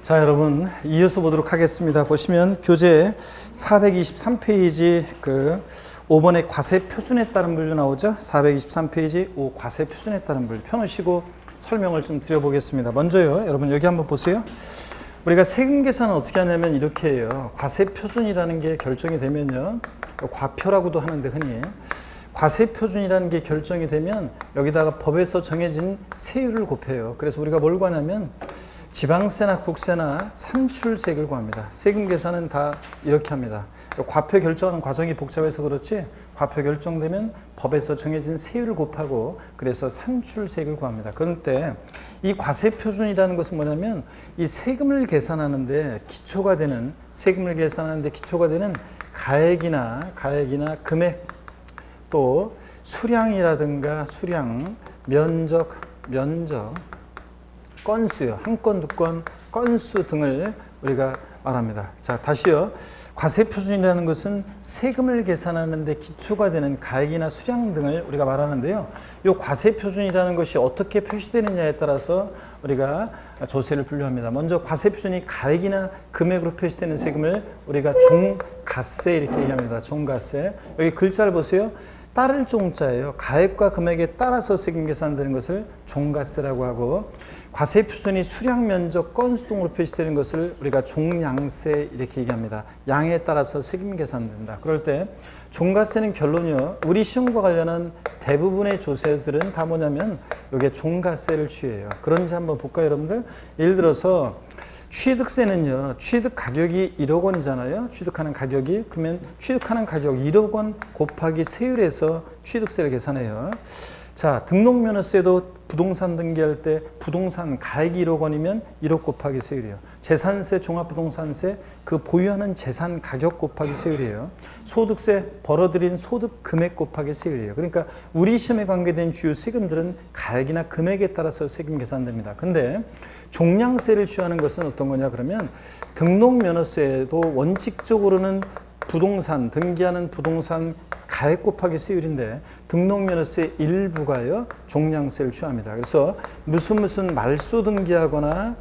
자, 여러분 이어서 보도록 하겠습니다. 보시면 교재 423페이지 5번의 과세 표준에 따른 분류 나오죠. 423페이지 5 과세 표준에 따른 분류 펴놓으시고 설명을 좀 드려보겠습니다. 먼저요, 여러분 여기 한번 보세요. 우리가 세금 계산은 어떻게 하냐면 이렇게 해요. 과세 표준이라는 게 결정이 되면요, 과표라고도 하는데 흔히 과세 표준이라는 게 결정이 되면 여기다가 법에서 정해진 세율을 곱해요. 그래서 우리가 뭘 구하냐면 지방세나 국세나 산출세액을 구합니다. 세금 계산은 다 이렇게 합니다. 과표 결정하는 과정이 복잡해서 그렇지, 과표 결정되면 법에서 정해진 세율을 곱하고 그래서 산출세액을 구합니다. 그런데 이 과세 표준이라는 것은 뭐냐면 이 세금을 계산하는데 기초가 되는, 세금을 계산하는데 기초가 되는 가액이나 금액, 또 수량이라든가 수량, 면적, 건수요. 한 건, 두 건, 건수 등을 우리가 말합니다. 자, 다시요. 과세 표준이라는 것은 세금을 계산하는데 기초가 되는 가액이나 수량 등을 우리가 말하는데요. 이 과세 표준이라는 것이 어떻게 표시되느냐에 따라서 우리가 조세를 분류합니다. 먼저 과세 표준이 가액이나 금액으로 표시되는 세금을 우리가 종가세 이렇게 얘기합니다. 종가세. 여기 글자를 보세요. 따를 종자예요. 가액과 금액에 따라서 세금 계산되는 것을 종가세라고 하고, 과세 표준이 수량, 면적, 건수 등으로 표시되는 것을 우리가 종량세 이렇게 얘기합니다. 양에 따라서 세금 계산된다. 그럴 때 종가세는 결론이요, 우리 시험과 관련한 대부분의 조세들은 다 뭐냐면 이게 종가세를 취해요. 그런지 한번 볼까요, 여러분들? 예를 들어서 취득세는요, 취득 가격이 1억 원이잖아요. 취득하는 가격이. 그러면 취득하는 가격 1억 원 곱하기 세율에서 취득세를 계산해요. 자, 등록면허세도 부동산 등기할 때 부동산 가액이 1억 원이면 1억 곱하기 세율이에요. 재산세, 종합부동산세, 그 보유하는 재산 가격 곱하기 세율이에요. 소득세, 벌어들인 소득 금액 곱하기 세율이에요. 그러니까 우리 시험에 관계된 주요 세금들은 가액이나 금액에 따라서 세금 계산됩니다. 근데 종량세를 취하는 것은 어떤 거냐 그러면, 등록면허세도 원칙적으로는 부동산, 등기하는 부동산 가액 곱하기 세율인데 등록면허세 일부가요, 종량세를 취합니다. 그래서 무슨 말소 등기하거나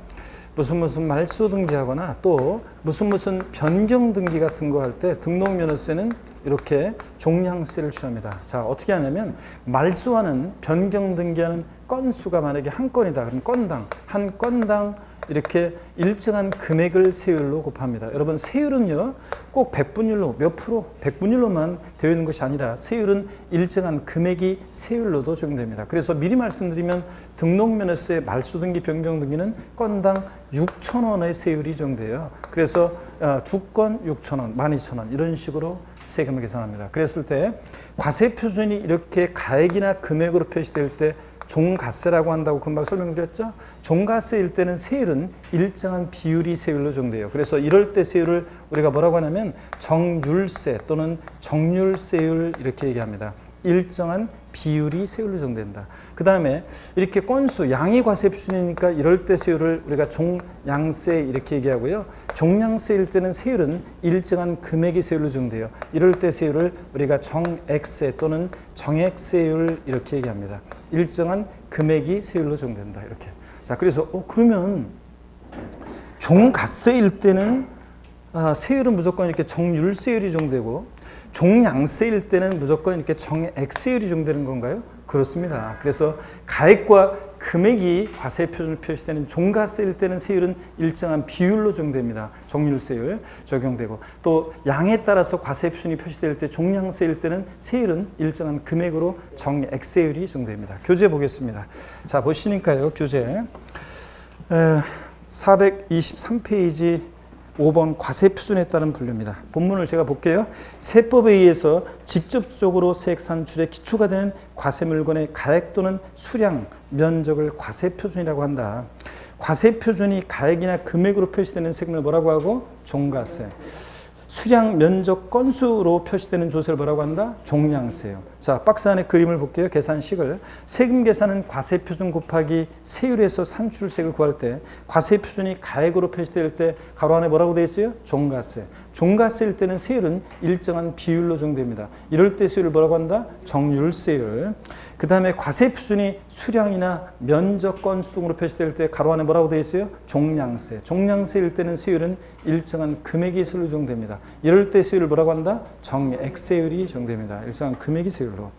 또 무슨 변경 등기 같은 거 할 때 등록면허세는 이렇게 종량세를 취합니다. 자, 어떻게 하냐면 말소하는, 변경 등기하는 건수가 만약에 한 건이다. 그럼 한 건당 이렇게 일정한 금액을 세율로 곱합니다. 여러분, 세율은요, 꼭 백분율로, 몇 프로, 백분율로만 되어 있는 것이 아니라 세율은 일정한 금액이 세율로도 적용됩니다. 그래서 미리 말씀드리면 등록면허세, 말소등기, 변경등기는 건당 6,000원의 세율이 적용돼요. 그래서 2건 6,000원, 12,000원 이런 식으로 세금을 계산합니다. 그랬을 때 과세 표준이 이렇게 가액이나 금액으로 표시될 때 종가세라고 한다고 금방 설명드렸죠. 종가세일 때는 세율은 일정한 비율이 세율로 적용돼요. 그래서 이럴 때 세율을 우리가 뭐라고 하냐면 정률세 또는 정률세율 이렇게 얘기합니다. 일정한 비율이 세율로 적용된다. 그 다음에 이렇게 건수, 양이 과세 표준이니까 이럴 때 세율을 우리가 종양세 이렇게 얘기하고요. 종량세일 때는 세율은 일정한 금액이 세율로 적용돼요. 이럴 때 세율을 우리가 정액세 또는 정액세율 이렇게 얘기합니다. 일정한 금액이 세율로 적용된다. 이렇게. 자, 그래서 그러면 종가세일 때는 세율은 무조건 이렇게 정률세율이 적용되고, 종량세일 때는 무조건 이렇게 정액세율이 적용되는 건가요? 그렇습니다. 그래서 가액과 금액이 과세 표준으로 표시되는 종가세일 때는 세율은 일정한 비율로 적용됩니다. 정률세율 적용되고, 또 양에 따라서 과세 표준이 표시될 때 종량세일 때는 세율은 일정한 금액으로 정액세율이 적용됩니다. 교재 보겠습니다. 자, 보시니까요, 교재 423페이지 5번 과세 표준에 따른 분류입니다. 본문을 제가 볼게요. 세법에 의해서 직접적으로 세액 산출의 기초가 되는 과세 물건의 가액 또는 수량, 면적을 과세 표준이라고 한다. 과세 표준이 가액이나 금액으로 표시되는 세금을 뭐라고 하고? 종가세. 수량, 면적, 건수로 표시되는 조세를 뭐라고 한다? 종량세요. 자, 박스 안에 그림을 볼게요. 계산식을. 세금 계산은 과세 표준 곱하기 세율에서 산출세액을 구할 때 과세 표준이 가액으로 표시될 때 가로 안에 뭐라고 되어 있어요? 종가세. 종가세일 때는 세율은 일정한 비율로 정됩니다. 이럴 때 세율을 뭐라고 한다? 정률세율. 그 다음에 과세 표준이 수량이나 면적 건수 등으로 표시될 때 가로 안에 뭐라고 되어 있어요? 종량세. 종량세일 때는 세율은 일정한 금액이 세율로 적용됩니다. 이럴 때 세율을 뭐라고 한다? 정액세율이 적용됩니다. 일정한 금액이 세율로.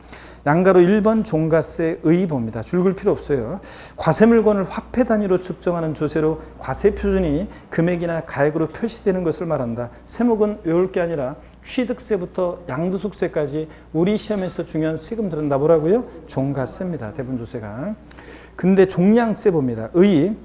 양가로 1번 종가세의 봅니다. 줄글 필요 없어요. 과세 물건을 화폐 단위로 측정하는 조세로 과세 표준이 금액이나 가액으로 표시되는 것을 말한다. 세목은 외울 게 아니라 취득세부터 양도소득세까지 우리 시험에서 중요한 세금들은 다 뭐라고요? 종가세입니다. 대부분 조세가. 근데 종량세 봅니다. 의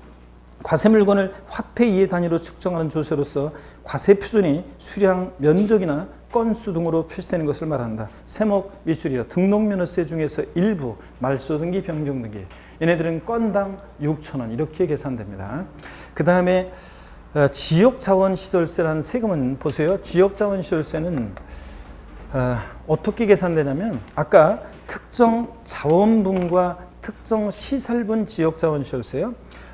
과세 물건을 화폐 이해 단위로 측정하는 조세로서 과세 표준이 수량, 면적이나 건수 등으로 표시되는 것을 말한다. 세목 밑줄이요. 등록면허세 중에서 일부, 말소등기, 병정등기. 얘네들은 건당 6,000원 이렇게 계산됩니다. 그 다음에 지역자원시설세라는 세금은 보세요. 지역자원시설세는 어떻게 계산되냐면 아까 특정 자원분과 특정 시설분 지역자원시설세요.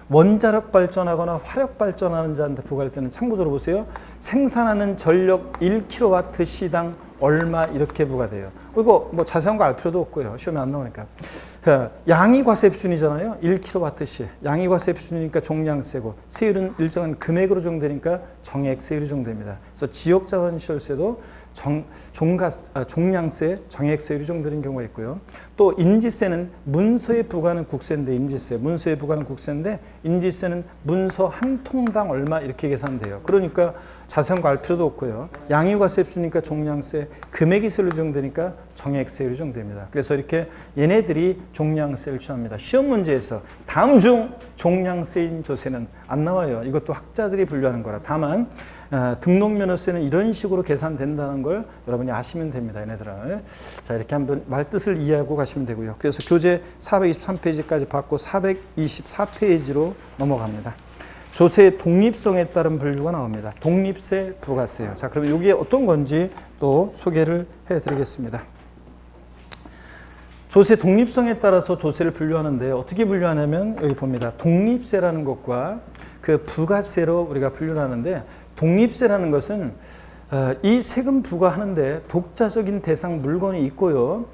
원자력 발전하거나 화력 발전하는 자한테 부과할 때는 참고적으로 보세요. 생산하는 전력 1kW 시당 얼마 이렇게 부과돼요. 이거 뭐 자세한 거 알 필요도 없고요. 시험에 안 나오니까. 그러니까 양이 과세 표준이잖아요. 1kW시. 양이 과세 표준이니까 종량세고 세율은 일정한 금액으로 적용되니까 정액세율이 적용됩니다. 그래서 지역자원시설세도 종량세, 정액세율이 적용되는 경우가 있고요. 또 인지세는 문서에 부과하는 국세인데 인지세, 문서에 부과하는 국세인데 인지세는 문서 한 통당 얼마 이렇게 계산돼요. 그러니까 자세한 거 알 필요도 없고요. 양이과세 표준이니까 종량세, 금액이 세율로 적용되니까 정액세율이 적용됩니다. 그래서 이렇게 얘네들이 종량세를 취합니다. 시험 문제에서 다음 중 종량세인 조세는 안 나와요. 이것도 학자들이 분류하는 거라. 다만 등록면허세는 이런 식으로 계산된다는 걸 여러분이 아시면 됩니다. 얘네들을. 자, 이렇게 한번 말뜻을 이해하고 가시면 되고요. 그래서 교재 423페이지까지 받고 424페이지로 넘어갑니다. 조세의 독립성에 따른 분류가 나옵니다. 독립세, 부가세요. 자, 그러면 이게 어떤 건지 또 소개를 해드리겠습니다. 조세 독립성에 따라서 조세를 분류하는데 어떻게 분류하냐면 여기 봅니다. 독립세라는 것과 그 부가세로 우리가 분류를 하는데 독립세라는 것은 이 세금 부과하는데 독자적인 대상 물건이 있고요.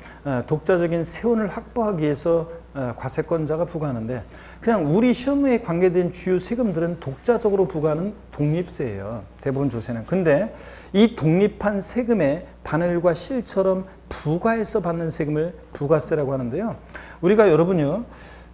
독자적인 세원을 확보하기 위해서 과세권자가 부과하는데 그냥 우리 시험에 관계된 주요 세금들은 독자적으로 부과하는 독립세예요. 대부분 조세는. 근데 이 독립한 세금의 반월과 실처럼 부과해서 받는 세금을 부가세라고 하는데요. 우리가 여러분요.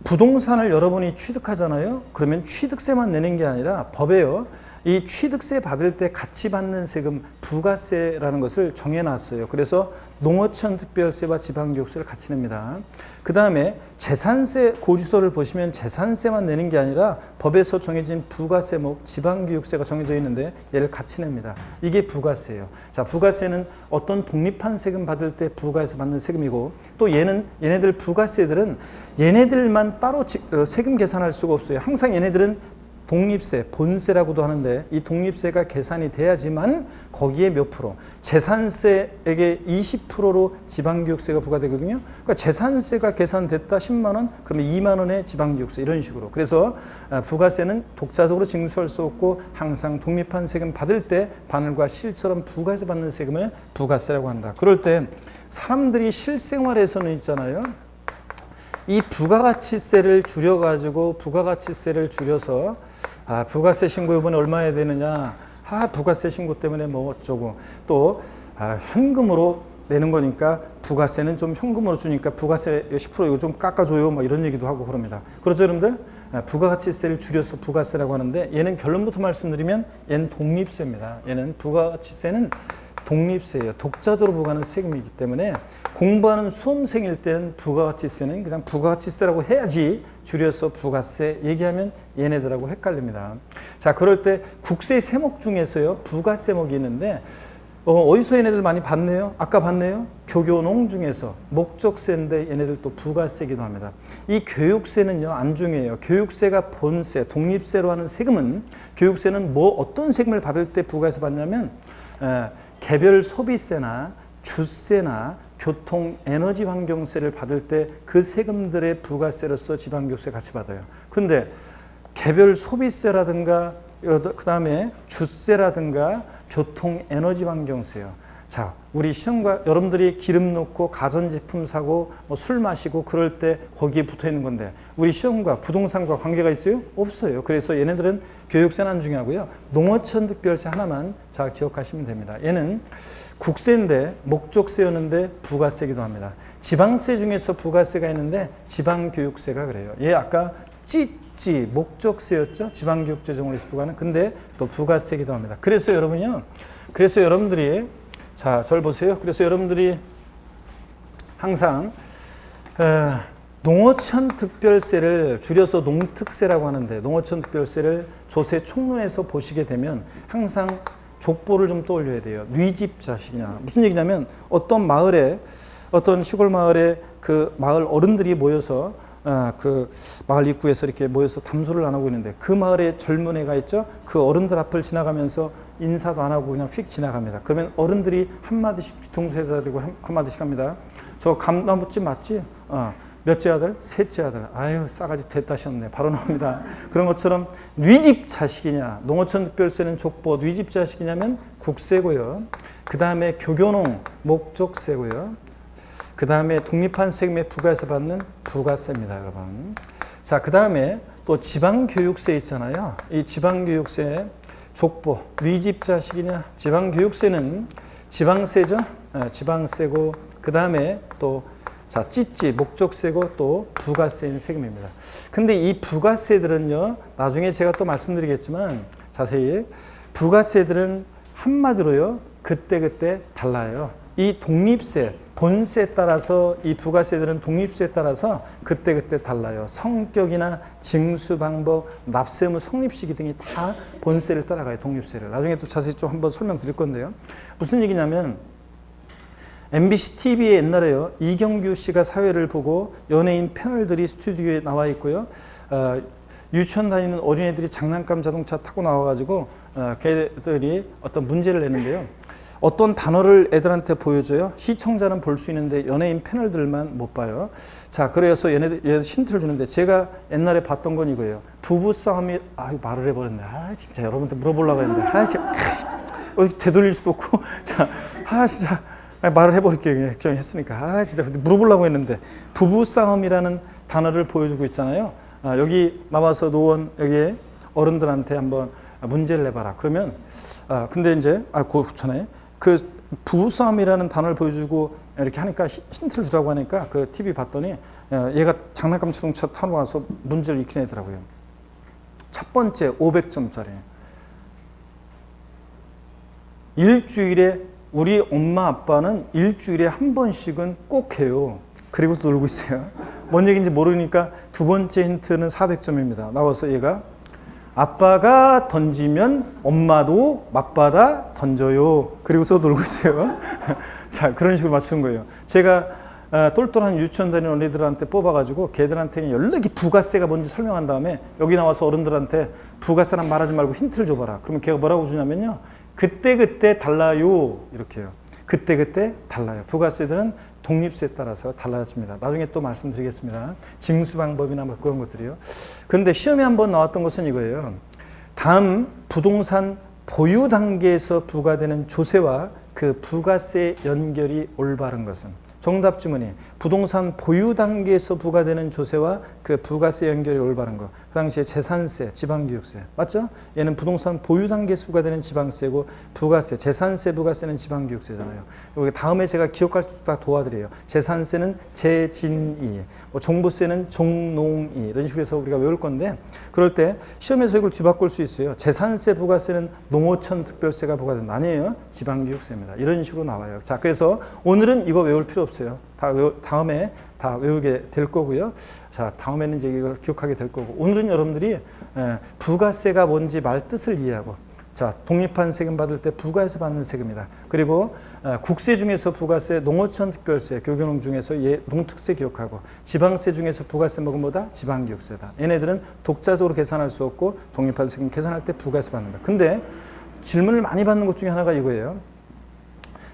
부동산을 여러분이 취득하잖아요. 그러면 취득세만 내는 게 아니라 법에요. 이 취득세 받을 때 같이 받는 세금 부가세라는 것을 정해놨어요. 그래서 농어촌 특별세와 지방교육세를 같이 냅니다. 그 다음에 재산세 고지서를 보시면 재산세만 내는 게 아니라 법에서 정해진 부가세목 지방교육세가 정해져 있는데 얘를 같이 냅니다. 이게 부가세예요. 자, 부가세는 어떤 독립한 세금 받을 때 부과해서 받는 세금이고 또 얘네들 부가세들은 얘네들만 따로 세금 계산할 수가 없어요. 항상 얘네들은 독립세, 본세라고도 하는데 이 독립세가 계산이 돼야지만 거기에 몇 프로, 재산세에게 20%로 지방교육세가 부과되거든요. 그러니까 재산세가 계산됐다 10만 원, 그러면 2만 원의 지방교육세 이런 식으로. 그래서 부가세는 독자적으로 징수할 수 없고 항상 독립한 세금 받을 때 반월과 실처럼 부과해서 받는 세금을 부가세라고 한다. 그럴 때 사람들이 실생활에서는 있잖아요. 이 부가가치세를 줄여가지고 부가가치세를 줄여서 부가세 신고 이번에 얼마 해야 되느냐, 부가세 신고 때문에 뭐 어쩌고, 또 현금으로 내는 거니까 부가세는 좀 현금으로 주니까 부가세 10% 이거 좀 깎아줘요, 뭐 이런 얘기도 하고 그럽니다. 그렇죠, 여러분들? 부가가치세를 줄여서 부가세라고 하는데 얘는 결론부터 말씀드리면 얘는 독립세입니다. 얘는 부가가치세는 독립세예요. 독자적으로 부과하는 세금이기 때문에 공부하는 수험생일 때는 부가가치세는 그냥 부가가치세라고 해야지 줄여서 부가세 얘기하면 얘네들하고 헷갈립니다. 자, 그럴 때 국세 세목 중에서요 부가세목이 있는데 어디서 얘네들 많이 봤네요? 아까 봤네요? 교교농 중에서 목적세인데 얘네들 또 부가세기도 합니다. 이 교육세는요 안 중요해요. 교육세가 본세, 독립세로 하는 세금은 교육세는 뭐 어떤 세금을 받을 때 부과해서 받냐면 개별 소비세나 주세나 교통, 에너지 환경세를 받을 때 그 세금들의 부가세로서 지방교육세 같이 받아요. 근데 개별 소비세라든가 그 다음에 주세라든가 교통, 에너지 환경세요. 자, 우리 시험과 여러분들이 기름 넣고 가전제품 사고 뭐 술 마시고 그럴 때 거기에 붙어 있는 건데 우리 시험과 부동산과 관계가 있어요? 없어요. 그래서 얘네들은 교육세는 안 중요하고요. 농어촌 특별세 하나만 잘 기억하시면 됩니다. 얘는 국세인데 목적세였는데 부가세기도 합니다. 지방세 중에서 부가세가 있는데 지방교육세가 그래요. 얘 아까 찌찌 목적세였죠. 지방교육재정으로 해서 부과는. 근데 또 부가세기도 합니다. 그래서 여러분요. 그래서 여러분들이 자, 절 보세요. 그래서 여러분들이 항상 농어촌 특별세를 줄여서 농특세라고 하는데 농어촌 특별세를 조세 총론에서 보시게 되면 항상 족보를 좀 떠올려야 돼요. 뉘집 자식이냐. 무슨 얘기냐면 어떤 마을에 어떤 시골 마을에 그 마을 어른들이 모여서 그 마을 입구에서 이렇게 모여서 담소를 안 하고 있는데 그 마을에 젊은 애가 있죠. 그 어른들 앞을 지나가면서 인사도 안 하고 그냥 휙 지나갑니다. 그러면 어른들이 한마디씩 뒤통수에다 대고 한마디씩 합니다. 저 감나무집 맞지? 몇째 아들? 셋째 아들. 아유 싸가지 됐다 셨네. 바로 나옵니다. 그런 것처럼 뉘집 자식이냐. 농어촌 특별세는 족보. 뉘집 자식이냐면 국세고요. 그 다음에 교교농 목적세고요. 그 다음에 독립한 세금에 부과해서 받는 부가세입니다, 여러분. 자, 그 다음에 또 지방교육세 있잖아요. 이 지방교육세 족보, 뉘집 자식이냐. 지방교육세는 지방세죠. 지방세고 그 다음에 또 자, 찌찌 목적세고 또 부가세인 세금입니다. 근데 이 부가세들은요, 나중에 제가 또 말씀드리겠지만 자세히 부가세들은 한마디로요, 그때그때 달라요. 이 독립세, 본세에 따라서 이 부가세들은 독립세에 따라서 그때그때 달라요. 성격이나 징수 방법, 납세 의무 성립시기 등이 다 본세를 따라가요. 독립세를. 나중에 또 자세히 좀 한번 설명드릴 건데요. 무슨 얘기냐면 MBC TV에 옛날에요. 이경규 씨가 사회를 보고 연예인 패널들이 스튜디오에 나와 있고요. 유치원 다니는 어린애들이 장난감 자동차 타고 나와가지고 걔들이 어떤 문제를 내는데요. 어떤 단어를 애들한테 보여줘요. 시청자는 볼 수 있는데 연예인 패널들만 못 봐요. 자, 그래서 얘네들 힌트를 주는데 제가 옛날에 봤던 건 이거예요. 부부싸움이 말을 해버렸네. 진짜 여러분한테 물어보려고 했는데 어디 되돌릴 수도 없고 자, 진짜 말을 해버릴게요. 그냥 결정했으니까. 진짜 물어보려고 했는데 부부싸움이라는 단어를 보여주고 있잖아요. 여기 나와서 노원 여기 어른들한테 한번 문제를 내봐라. 그러면 근데 이제 그 전에 그 부부싸움이라는 단어를 보여주고 이렇게 하니까 힌트를 주라고 하니까 그 TV 봤더니 얘가 장난감 자동차 타고 와서 문제를 익혀내더라고요. 첫 번째 500점짜리. 일주일에 우리 엄마 아빠는 일주일에 한 번씩은 꼭 해요. 그리고 놀고 있어요. 뭔 얘기인지 모르니까 두 번째 힌트는 400점입니다. 나와서 얘가 아빠가 던지면 엄마도 맞받아 던져요. 그리고서 놀고 있어요. 자, 그런 식으로 맞추는 거예요. 제가 똘똘한 유치원 다니는 어린이들한테 뽑아가지고 걔들한테 연락이 부가세가 뭔지 설명한 다음에 여기 나와서 어른들한테 부가세란 말하지 말고 힌트를 줘봐라. 그러면 걔가 뭐라고 주냐면요. 그때그때 달라요. 이렇게요. 그때그때 달라요. 부가세들은 독립세에 따라서 달라집니다. 나중에 또 말씀드리겠습니다. 징수 방법이나 뭐 그런 것들이요. 그런데 시험에 한번 나왔던 것은 이거예요. 다음 부동산 보유 단계에서 부과되는 조세와 그 부가세 연결이 올바른 것은 정답 지문이 부동산 보유 단계에서 부과되는 조세와 그 부가세 연결이 올바른 것. 그 당시에 재산세, 지방교육세. 맞죠? 얘는 부동산 보유 단계에서 부과되는 지방세고 부가세, 재산세, 부가세는 지방교육세잖아요. 여기 다음에 제가 기억할 수 있도록 도와드려요. 재산세는 재진이, 뭐 종부세는 종농이 이런 식으로 해서 우리가 외울 건데 그럴 때 시험에서 이걸 뒤바꿀 수 있어요. 재산세, 부가세는 농어촌 특별세가 부과된다. 아니에요. 지방교육세입니다. 이런 식으로 나와요. 자, 그래서 오늘은 이거 외울 필요 없어요. 다음에 다 외우게 될 거고요. 자, 다음에는 이제 이걸 기억하게 될 거고. 오늘은 여러분들이 부가세가 뭔지 말 뜻을 이해하고, 자, 독립한 세금 받을 때 부가에서 받는 세금이다. 그리고 국세 중에서 부가세, 농어촌 특별세, 교교농 중에서 농특세 기억하고, 지방세 중에서 부가세 먹으면 뭐다? 지방교육세다. 얘네들은 독자적으로 계산할 수 없고 독립한 세금 계산할 때 부가에서 받는다. 근데 질문을 많이 받는 것 중에 하나가 이거예요.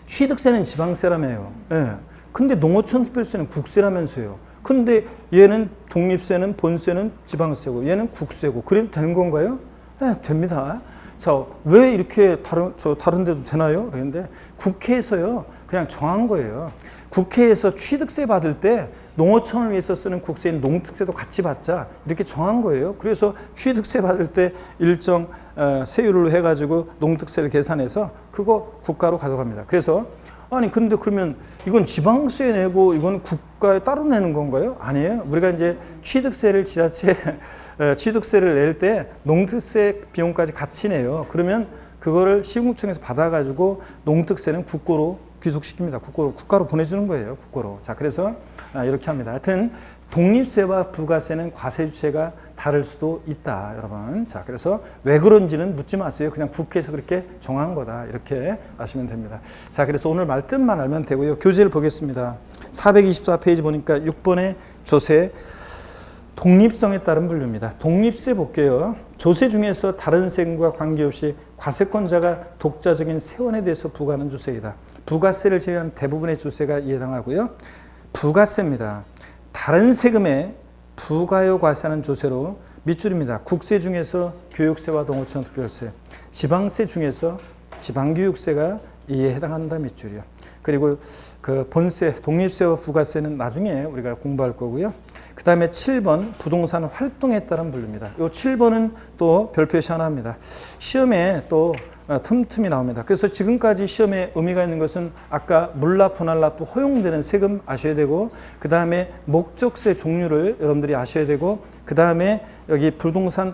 취득세는 지방세라며요. 예. 근데 농어촌 특별세는 국세라면서요. 근데 얘는 독립세는 본세는 지방세고 얘는 국세고 그래도 되는 건가요? 네, 됩니다. 자, 왜 이렇게 다른 데도 되나요? 그런데 국회에서요, 그냥 정한 거예요. 국회에서 취득세 받을 때 농어촌을 위해서 쓰는 국세인 농특세도 같이 받자 이렇게 정한 거예요. 그래서 취득세 받을 때 일정 세율로 해가지고 농특세를 계산해서 그거 국가로 가져갑니다. 그래서 아니 근데 그러면 이건 지방세 내고 이건 국가에 따로 내는 건가요? 아니에요. 우리가 이제 취득세를 지자체 취득세를 낼 때 농특세 비용까지 같이 내요. 그러면 그거를 시군구청에서 받아가지고 농특세는 국고로 귀속시킵니다. 국가로 보내주는 거예요. 국고로. 자, 그래서 이렇게 합니다. 하여튼 독립세와 부가세는 과세 주체가 다를 수도 있다, 여러분. 자, 그래서 왜 그런지는 묻지 마세요. 그냥 국회에서 그렇게 정한 거다. 이렇게 아시면 됩니다. 자, 그래서 오늘 말뜻만 알면 되고요. 교재를 보겠습니다. 424페이지 보니까 6번의 조세. 독립성에 따른 분류입니다. 독립세 볼게요. 조세 중에서 다른 세금과 관계없이 과세권자가 독자적인 세원에 대해서 부과하는 조세이다. 부가세를 제외한 대부분의 조세가 이에 해당하고요. 부가세입니다. 다른 세금에 부가요 과세하는 조세로 밑줄입니다. 국세 중에서 교육세와 농어촌 특별세, 지방세 중에서 지방교육세가 이에 해당한다 밑줄이요. 그리고 그 본세, 독립세와 부가세는 나중에 우리가 공부할 거고요. 그 다음에 7번 부동산 활동에 따른 분류입니다. 이 7번은 또 별표시 하나 합니다. 시험에 또 틈틈이 나옵니다. 그래서 지금까지 시험에 의미가 있는 것은 아까 물납, 분할납부 허용되는 세금 아셔야 되고, 그 다음에 목적세 종류를 여러분들이 아셔야 되고, 그 다음에 여기 부동산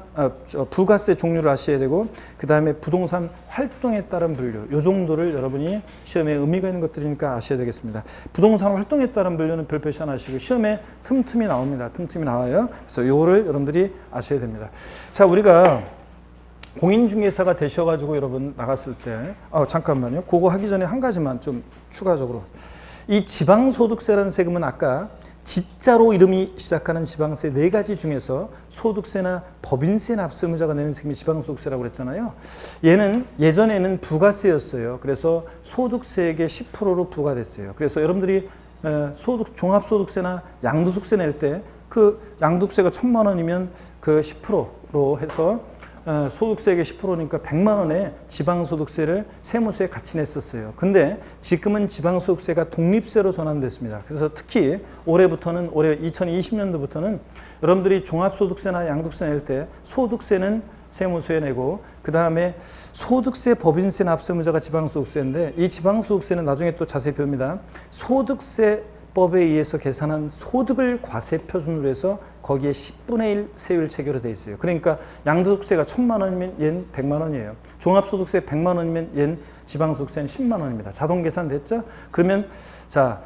부가세 종류를 아셔야 되고, 그 다음에 부동산 활동에 따른 분류, 요 정도를 여러분이 시험에 의미가 있는 것들이니까 아셔야 되겠습니다. 부동산 활동에 따른 분류는 별표시 하나 하시고, 시험에 틈틈이 나옵니다. 틈틈이 나와요. 그래서 요거를 여러분들이 아셔야 됩니다. 자, 우리가 공인중개사가 되셔가지고 여러분 나갔을 때, 잠깐만요. 그거 하기 전에 한 가지만 좀 추가적으로. 이 지방소득세라는 세금은 아까 지자로 이름이 시작하는 지방세 4가지 중에서 소득세나 법인세 납세 의무자가 내는 세금이 지방소득세라고 그랬잖아요. 얘는 예전에는 부가세였어요. 그래서 소득세액의 10%로 부과됐어요. 그래서 여러분들이 종합소득세나 양도소득세 낼 때 그 양도세가 1,000만 원이면 그 10%로 해서 소득세액의 10%니까 100만 원에 지방소득세를 세무서에 같이 냈었어요. 근데 지금은 지방소득세가 독립세로 전환됐습니다. 그래서 특히 올해 2020년도부터는 여러분들이 종합소득세나 양도세 낼 때 소득세는 세무서에 내고, 그 다음에 소득세, 법인세 납세 의무자가 지방소득세인데, 이 지방소득세는 나중에 또 자세히 배웁니다. 소득세 법에 의해서 계산한 소득을 과세 표준으로 해서 거기에 10분의 1 세율 체결이 되어 있어요. 그러니까 양도소득세가 1,000만 원이면 얜 100만 원이에요. 종합소득세 100만 원이면 얜 지방소득세는 10만 원입니다. 자동 계산 됐죠? 그러면 자,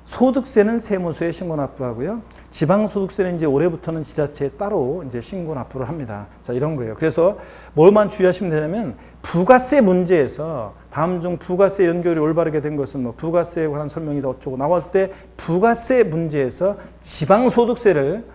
소득세는 세무서에 신고 납부하고요. 지방소득세는 이제 올해부터는 지자체에 따로 이제 신고 납부를 합니다. 자, 이런 거예요. 그래서 뭘만 주의하시면 되냐면, 부가세 문제에서 다음 중 부가세 연결이 올바르게 된 것은 뭐 부가세에 관한 설명이다 어쩌고 나올 때, 부가세 문제에서 지방소득세를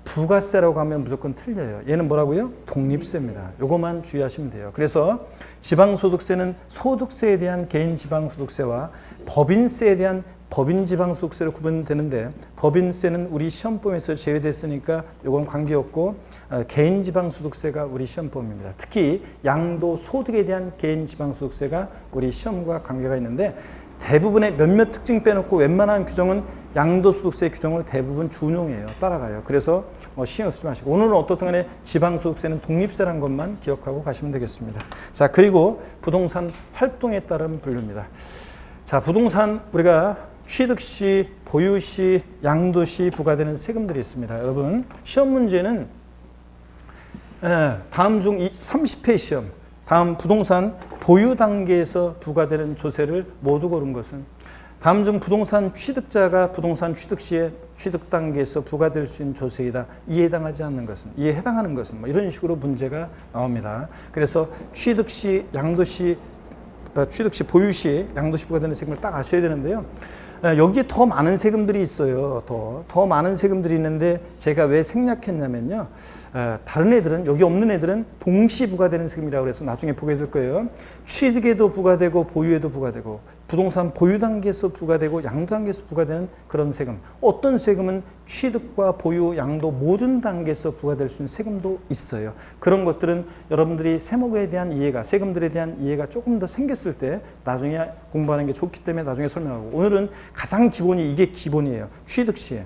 부가세라고 하면 무조건 틀려요. 얘는 뭐라고요? 독립세입니다. 요거만 주의하시면 돼요. 그래서 지방소득세는 소득세에 대한 개인지방소득세와 법인세에 대한 법인지방소득세로 구분되는데, 법인세는 우리 시험범위에서 제외됐으니까 요건 관계없고, 개인지방소득세가 우리 시험범위입니다. 특히 양도소득에 대한 개인지방소득세가 우리 시험과 관계가 있는데, 대부분의 몇몇 특징 빼놓고 웬만한 규정은 양도소득세 규정을 대부분 준용해요. 따라가요. 그래서 신경 쓰지 마시고, 오늘은 어떻든 간에 지방소득세는 독립세라는 것만 기억하고 가시면 되겠습니다. 자, 그리고 부동산 활동에 따른 분류입니다. 자, 부동산 우리가 취득시, 보유시, 양도시 부과되는 세금들이 있습니다. 여러분, 시험 문제는 다음 중 30회 시험, 다음 부동산 보유 단계에서 부과되는 조세를 모두 고른 것은, 다음 중 부동산 취득자가 부동산 취득 시에 취득 단계에서 부과될 수 있는 조세이다. 이에 해당하지 않는 것은, 이에 해당하는 것은, 뭐 이런 식으로 문제가 나옵니다. 그래서 취득시, 양도시, 취득시, 보유시, 양도시 부과되는 세금을 딱 아셔야 되는데요. 여기에 더 많은 세금들이 있어요. 더 많은 세금들이 있는데 제가 왜 생략했냐면요. 다른 애들은, 여기 없는 애들은 동시 부과되는 세금이라고 해서 나중에 보게 될 거예요. 취득에도 부과되고 보유에도 부과되고 부동산 보유 단계에서 부과되고 양도 단계에서 부과되는 그런 세금. 어떤 세금은 취득과 보유, 양도 모든 단계에서 부과될 수 있는 세금도 있어요. 그런 것들은 여러분들이 세목에 대한 이해가, 세금들에 대한 이해가 조금 더 생겼을 때 나중에 공부하는 게 좋기 때문에 나중에 설명하고, 오늘은 가장 기본이 이게 기본이에요. 취득 시,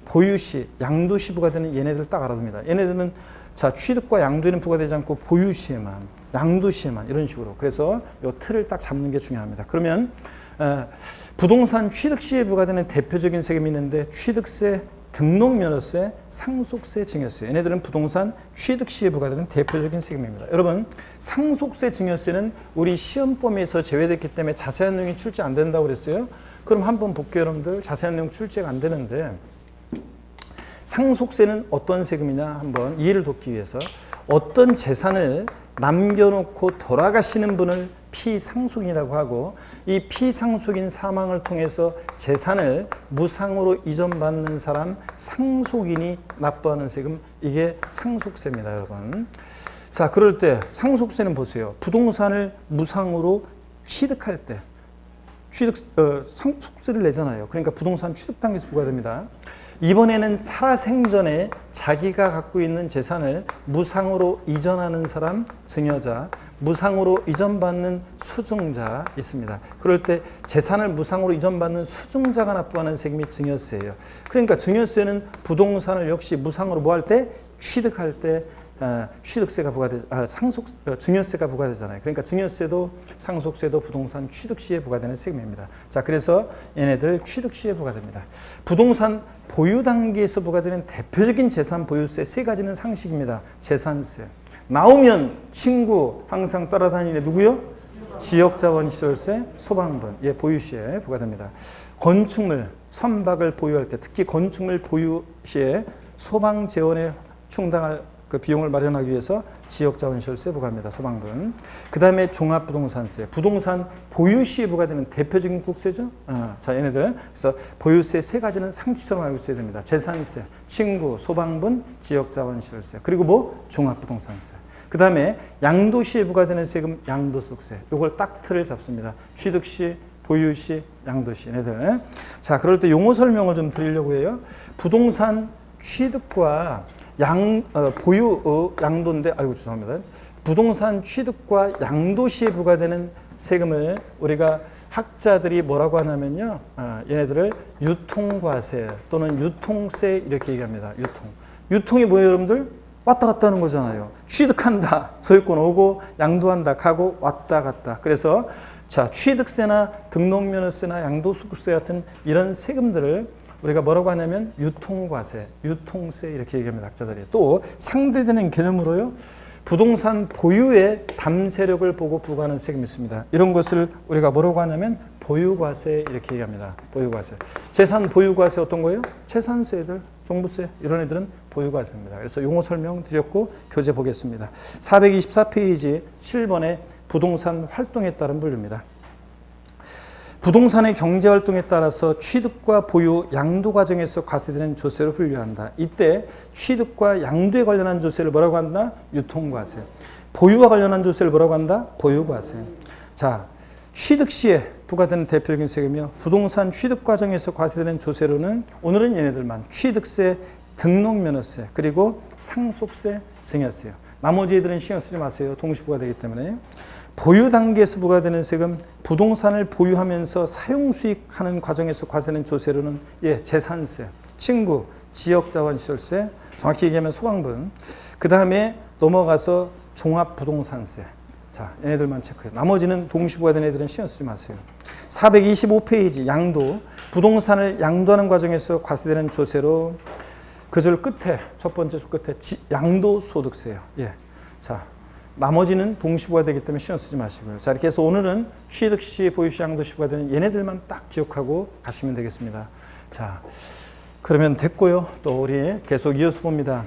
보유 시, 양도 시 부과되는 얘네들 딱 알아둡니다. 얘네들은 자, 취득과 양도에는 부과되지 않고 보유 시에만, 양도 시에만, 이런 식으로. 그래서 이 틀을 딱 잡는 게 중요합니다. 그러면 부동산 취득 시에 부과되는 대표적인 세금이 있는데, 취득세, 등록면허세, 상속세, 증여세. 얘네들은 부동산 취득 시에 부과되는 대표적인 세금입니다. 여러분, 상속세, 증여세는 우리 시험 범위에서 제외됐기 때문에 자세한 내용이 출제 안 된다고 그랬어요. 그럼 한번 볼게요, 여러분들. 자세한 내용 출제가 안 되는데, 상속세는 어떤 세금이냐 한번 이해를 돕기 위해서, 어떤 재산을 남겨놓고 돌아가시는 분을 피상속인이라고 하고, 이 피상속인 사망을 통해서 재산을 무상으로 이전받는 사람 상속인이 납부하는 세금, 이게 상속세입니다, 여러분. 자, 그럴 때 상속세는 보세요. 부동산을 무상으로 취득할 때 상속세를 내잖아요. 그러니까 부동산 취득 단계에서 부과됩니다. 이번에는 살아생전에 자기가 갖고 있는 재산을 무상으로 이전하는 사람, 증여자, 무상으로 이전받는 수증자 있습니다. 그럴 때 재산을 무상으로 이전받는 수증자가 납부하는 세금이 증여세예요. 그러니까 증여세는 부동산을 역시 무상으로 뭐 할 때? 취득할 때 취득세가 증여세가 부과되잖아요. 그러니까 증여세도 상속세도 부동산 취득 시에 부과되는 세금입니다. 자, 그래서 얘네들 취득 시에 부과됩니다. 부동산 보유 단계에서 부과되는 대표적인 재산 보유세 세 가지는 상식입니다. 재산세. 나오면 친구 항상 따라다니는 누구요? 지역자원시설세, 소방분, 예, 보유 시에 부과됩니다. 건축물, 선박을 보유할 때, 특히 건축물 보유 시에 소방 재원에 충당할 그 비용을 마련하기 위해서 지역자원시설세 부과합니다. 소방분. 그 다음에 종합부동산세. 부동산 보유 시에 부과되는 대표적인 국세죠. 자, 얘네들. 그래서 보유세 세 가지는 상식처럼 알고 있어야 됩니다. 재산세, 친구, 소방분, 지역자원시설세. 그리고 뭐? 종합부동산세. 그 다음에 양도시에 부과되는 세금, 양도소득세. 이걸 딱 틀을 잡습니다. 취득시, 보유시, 양도시. 얘네들. 자, 그럴 때 용어 설명을 좀 드리려고 해요. 부동산 취득과 보유, 양도인데, 아이고, 죄송합니다. 부동산 취득과 양도 시에 부과되는 세금을 우리가 학자들이 뭐라고 하냐면요. 얘네들을 유통과세 또는 유통세 이렇게 얘기합니다. 유통이 뭐예요, 여러분들? 왔다 갔다 하는 거잖아요. 취득한다. 소유권 오고, 양도한다. 가고, 왔다 갔다. 그래서 자, 취득세나 등록면허세나 양도소득세 같은 이런 세금들을 우리가 뭐라고 하냐면 유통과세, 유통세 이렇게 얘기합니다. 학자들이. 또 상대되는 개념으로요. 부동산 보유의 담세력을 보고 부과하는 세금이 있습니다. 이런 것을 우리가 뭐라고 하냐면 보유과세 이렇게 얘기합니다. 보유과세. 재산 보유과세 어떤 거예요? 재산세들, 종부세 이런 애들은 보유과세입니다. 그래서 용어 설명 드렸고 교재 보겠습니다. 424페이지 7번에 부동산 활동에 따른 분류입니다. 부동산의 경제활동에 따라서 취득과 보유, 양도 과정에서 과세되는 조세로 분류한다. 이때 취득과 양도에 관련한 조세를 뭐라고 한다? 유통과세. 보유와 관련한 조세를 뭐라고 한다? 보유과세. 자, 취득 시에 부과되는 대표적인 세금이요. 부동산 취득 과정에서 과세되는 조세로는 오늘은 얘네들만 취득세, 등록면허세, 그리고 상속세, 증여세요. 나머지 애들은 신경 쓰지 마세요. 동시 부과되기 때문에. 보유 단계에서 부과되는 세금, 부동산을 보유하면서 사용 수익하는 과정에서 과세되는 조세로는 예, 재산세, 친구, 지역자원시설세, 정확히 얘기하면 소방분. 그 다음에 넘어가서 종합부동산세. 자, 얘네들만 체크해요. 나머지는 동시 부과되는 애들은 신경 쓰지 마세요. 425페이지 양도, 부동산을 양도하는 과정에서 과세되는 조세로 그 줄 끝에, 첫 번째 줄 끝에 양도소득세예요. 예. 자, 나머지는 동시부가 되기 때문에 신경 쓰지 마시고요. 자, 이렇게 해서 오늘은 취득시, 보유시, 양도시 부과되는 얘네들만 딱 기억하고 가시면 되겠습니다. 자, 그러면 됐고요. 또 우리 계속 이어서 봅니다.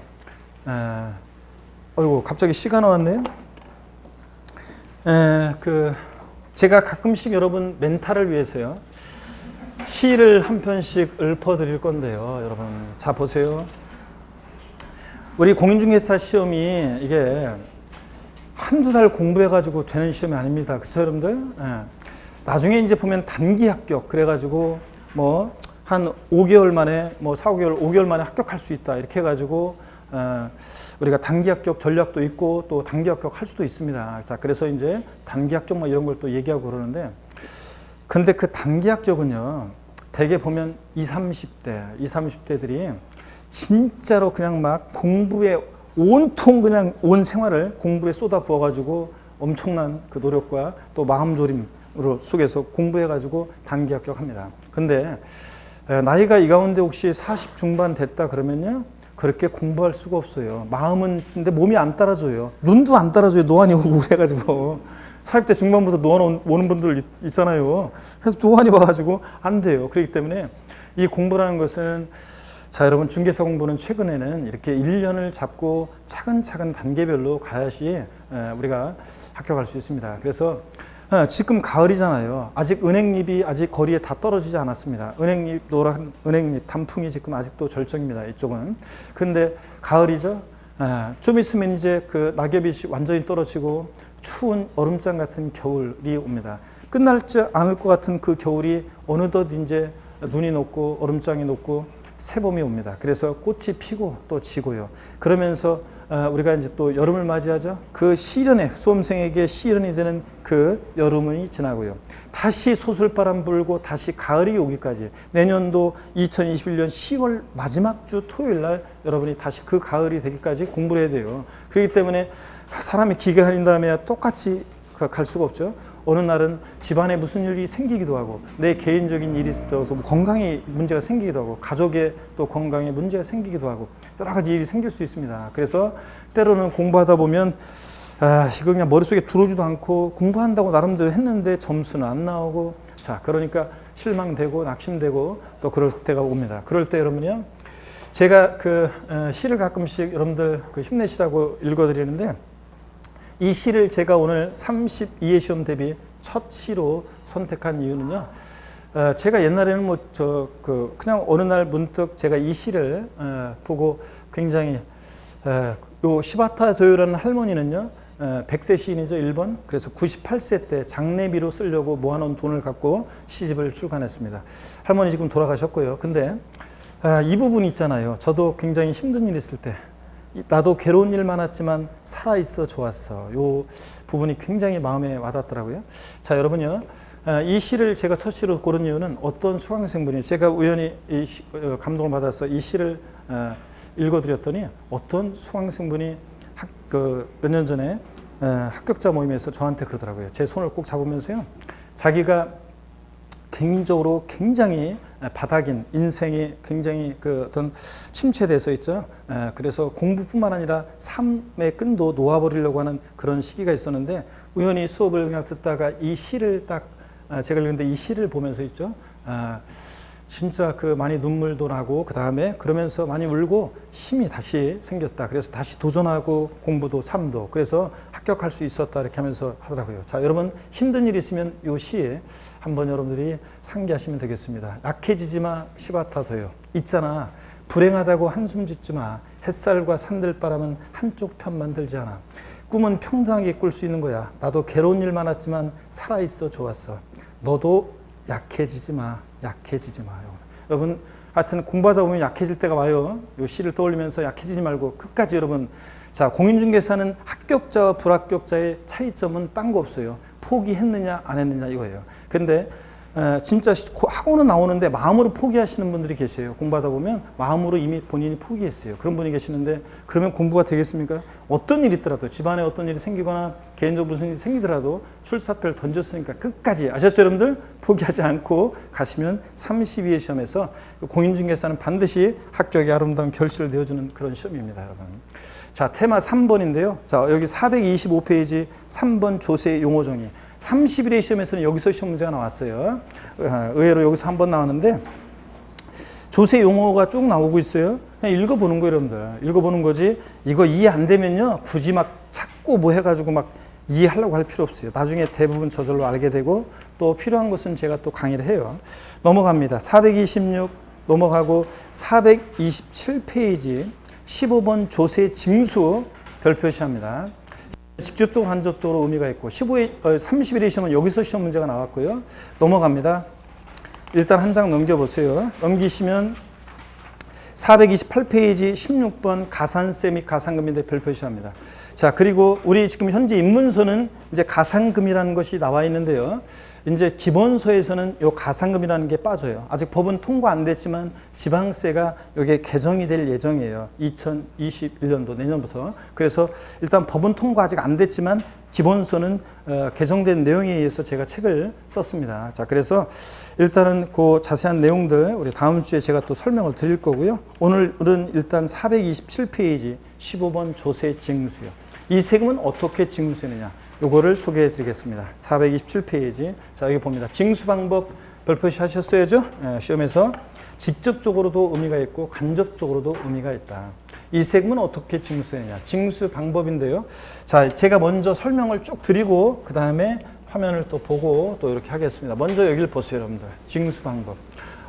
어이구, 갑자기 시가 나왔네요. 제가 가끔씩 여러분 멘탈을 위해서요. 시를 한 편씩 읊어 드릴 건데요. 여러분, 자, 보세요. 우리 공인중개사 시험이 이게 한두 달 공부해가지고 되는 시험이 아닙니다. 그쵸, 여러분들? 예. 나중에 이제 보면 단기 합격, 그래가지고 뭐 한 5개월 만에, 뭐 4, 5개월, 5개월 만에 합격할 수 있다. 이렇게 해가지고, 우리가 단기 합격 전략도 있고 또 단기 합격 할 수도 있습니다. 자, 그래서 이제 단기 합격 뭐 이런 걸 또 얘기하고 그러는데, 근데 그 단기 합격은요, 대개 보면 20, 30대들이 진짜로 그냥 막 공부에 온통 그냥 온 생활을 공부에 쏟아 부어가지고 엄청난 그 노력과 또 마음졸임으로 속에서 공부해가지고 단기 합격합니다. 근데 나이가 이 가운데 혹시 40 중반 됐다 그러면요, 그렇게 공부할 수가 없어요. 마음은, 근데 몸이 안 따라줘요. 눈도 안 따라줘요. 노안이 오고 그래가지고. 40대 중반부터 노안 오는 분들 있잖아요. 그래서 노안이 와가지고 안 돼요. 그렇기 때문에 이 공부라는 것은, 자, 여러분, 중개사 공부는 최근에는 이렇게 1년을 잡고 차근차근 단계별로 가야지 우리가 합격할 수 있습니다. 그래서 지금 가을이잖아요. 아직 은행잎이 아직 거리에 다 떨어지지 않았습니다. 은행잎, 노란 은행잎, 단풍이 지금 아직도 절정입니다. 이쪽은. 근데 가을이죠. 좀 있으면 이제 그 낙엽이 완전히 떨어지고 추운 얼음장 같은 겨울이 옵니다. 끝날지 않을 것 같은 그 겨울이 어느덧 이제 눈이 녹고 얼음장이 녹고 새봄이 옵니다. 그래서 꽃이 피고 또 지고요. 그러면서 우리가 이제 또 여름을 맞이하죠. 그 시련에, 수험생에게 시련이 되는 그 여름이 지나고요. 다시 소슬바람 불고 다시 가을이 오기까지, 내년도 2021년 10월 마지막 주 토요일 날 여러분이 다시 그 가을이 되기까지 공부를 해야 돼요. 그렇기 때문에 사람이 기가 갈린 다음에 똑같이 갈 수가 없죠. 어느 날은 집안에 무슨 일이 생기기도 하고, 내 개인적인 일이 있어도 건강에 문제가 생기기도 하고, 가족의 또 건강에 문제가 생기기도 하고, 여러 가지 일이 생길 수 있습니다. 그래서 때로는 공부하다 보면 이거 그냥 머릿속에 들어오지도 않고, 공부한다고 나름대로 했는데 점수는 안 나오고, 자, 그러니까 실망되고 낙심되고 또 그럴 때가 옵니다. 그럴 때 여러분이요, 제가 그 시를 가끔씩 여러분들 그 힘내시라고 읽어드리는데, 이 시를 제가 오늘 32회 시험 대비 첫 시로 선택한 이유는요, 제가 옛날에는 뭐 그냥 어느 날 문득 제가 이 시를 보고 굉장히, 요 시바타 도요라는 할머니는요, 100세 시인이죠, 1번. 그래서 98세 때 장례비로 쓰려고 모아놓은 돈을 갖고 시집을 출간했습니다. 할머니 지금 돌아가셨고요. 근데 이 부분 있잖아요. 저도 굉장히 힘든 일 있을 때, 나도 괴로운 일 많았지만 살아있어 좋았어. 요 부분이 굉장히 마음에 와닿더라고요. 자, 여러분요, 이 시를 제가 첫 시로 고른 이유는 어떤 수강생분이, 제가 우연히 감동을 받아서 이 시를 읽어드렸더니 어떤 수강생분이 몇 년 전에 합격자 모임에서 저한테 그러더라고요. 제 손을 꼭 잡으면서요, 자기가 개인적으로 굉장히 바닥인, 인생이 굉장히 그 어떤 침체돼서 있죠. 그래서 공부뿐만 아니라 삶의 끈도 놓아버리려고 하는 그런 시기가 있었는데, 우연히 수업을 그냥 듣다가 이 시를 딱 제가 읽는데 이 시를 보면서 있죠. 진짜 그 많이 눈물도 나고, 그 다음에 그러면서 많이 울고 힘이 다시 생겼다. 그래서 다시 도전하고 공부도 삶도, 그래서 합격할 수 있었다. 이렇게 하면서 하더라고요. 자, 여러분, 힘든 일 있으면 요 시에 한번 여러분들이 상기하시면 되겠습니다. 약해지지 마, 시바타 도요. 있잖아. 불행하다고 한숨 짓지 마. 햇살과 산들바람은 한쪽 편만 들지 않아. 꿈은 평등하게 꿀 수 있는 거야. 나도 괴로운 일 많았지만 살아있어 좋았어. 너도 약해지지 마. 약해지지 마요. 여러분, 하여튼 공부하다 보면 약해질 때가 와요. 이 시를 떠올리면서 약해지지 말고 끝까지 여러분. 자, 공인중개사는 합격자와 불합격자의 차이점은 딴 거 없어요. 포기했느냐 안 했느냐 이거예요. 근데 진짜 학원은 나오는데 마음으로 포기하시는 분들이 계세요. 공부하다 보면 마음으로 이미 본인이 포기했어요. 그런 분이 계시는데, 그러면 공부가 되겠습니까? 어떤 일이 있더라도, 집안에 어떤 일이 생기거나 개인적으로 무슨 일이 생기더라도 출사표를 던졌으니까 끝까지, 아셨죠 여러분들? 포기하지 않고 가시면 32회 시험에서 공인중개사는 반드시 합격의 아름다운 결실을 내어주는 그런 시험입니다, 여러분. 자, 테마 3번인데요. 자, 여기 425페이지 3번 조세 용어 정의. 31회 시험에서는 여기서 시험 문제가 나왔어요. 의외로 여기서 한 번 나왔는데, 조세 용어가 쭉 나오고 있어요. 그냥 읽어보는 거예요, 여러분들. 읽어보는 거지. 이거 이해 안 되면요, 굳이 막 찾고 뭐 해가지고 막 이해하려고 할 필요 없어요. 나중에 대부분 저절로 알게 되고, 또 필요한 것은 제가 또 강의를 해요. 넘어갑니다. 426 넘어가고 427페이지 15번 조세 징수 별 표시합니다. 직접적으로 간접적으로 의미가 있고 30일의 시험은 여기서 시험 문제가 나왔고요. 넘어갑니다. 일단 한 장 넘겨보세요. 넘기시면 428페이지 16번 가산세 및 가산금인데 별 표시합니다. 자, 그리고 우리 지금 현재 입문서는 이제 가산금이라는 것이 나와 있는데요. 이제 기본서에서는 요 가산금이라는 게 빠져요. 아직 법은 통과 안 됐지만 지방세가 여기에 개정이 될 예정이에요. 2021년도 내년부터. 그래서 일단 법은 통과 아직 안 됐지만 기본서는 개정된 내용에 의해서 제가 책을 썼습니다. 자, 그래서 일단은 그 자세한 내용들 우리 다음 주에 제가 또 설명을 드릴 거고요. 오늘은 일단 427페이지 15번 조세 징수요. 이 세금은 어떻게 징수되느냐? 요거를 소개해 드리겠습니다. 427페이지. 자, 여기 봅니다. 징수 방법 별표시 하셨어야죠? 시험에서 직접적으로도 의미가 있고 간접적으로도 의미가 있다. 이 세금은 어떻게 징수되느냐? 징수 방법인데요. 자, 제가 먼저 설명을 쭉 드리고 그 다음에 화면을 또 보고 또 이렇게 하겠습니다. 먼저 여기를 보세요, 여러분들. 징수 방법.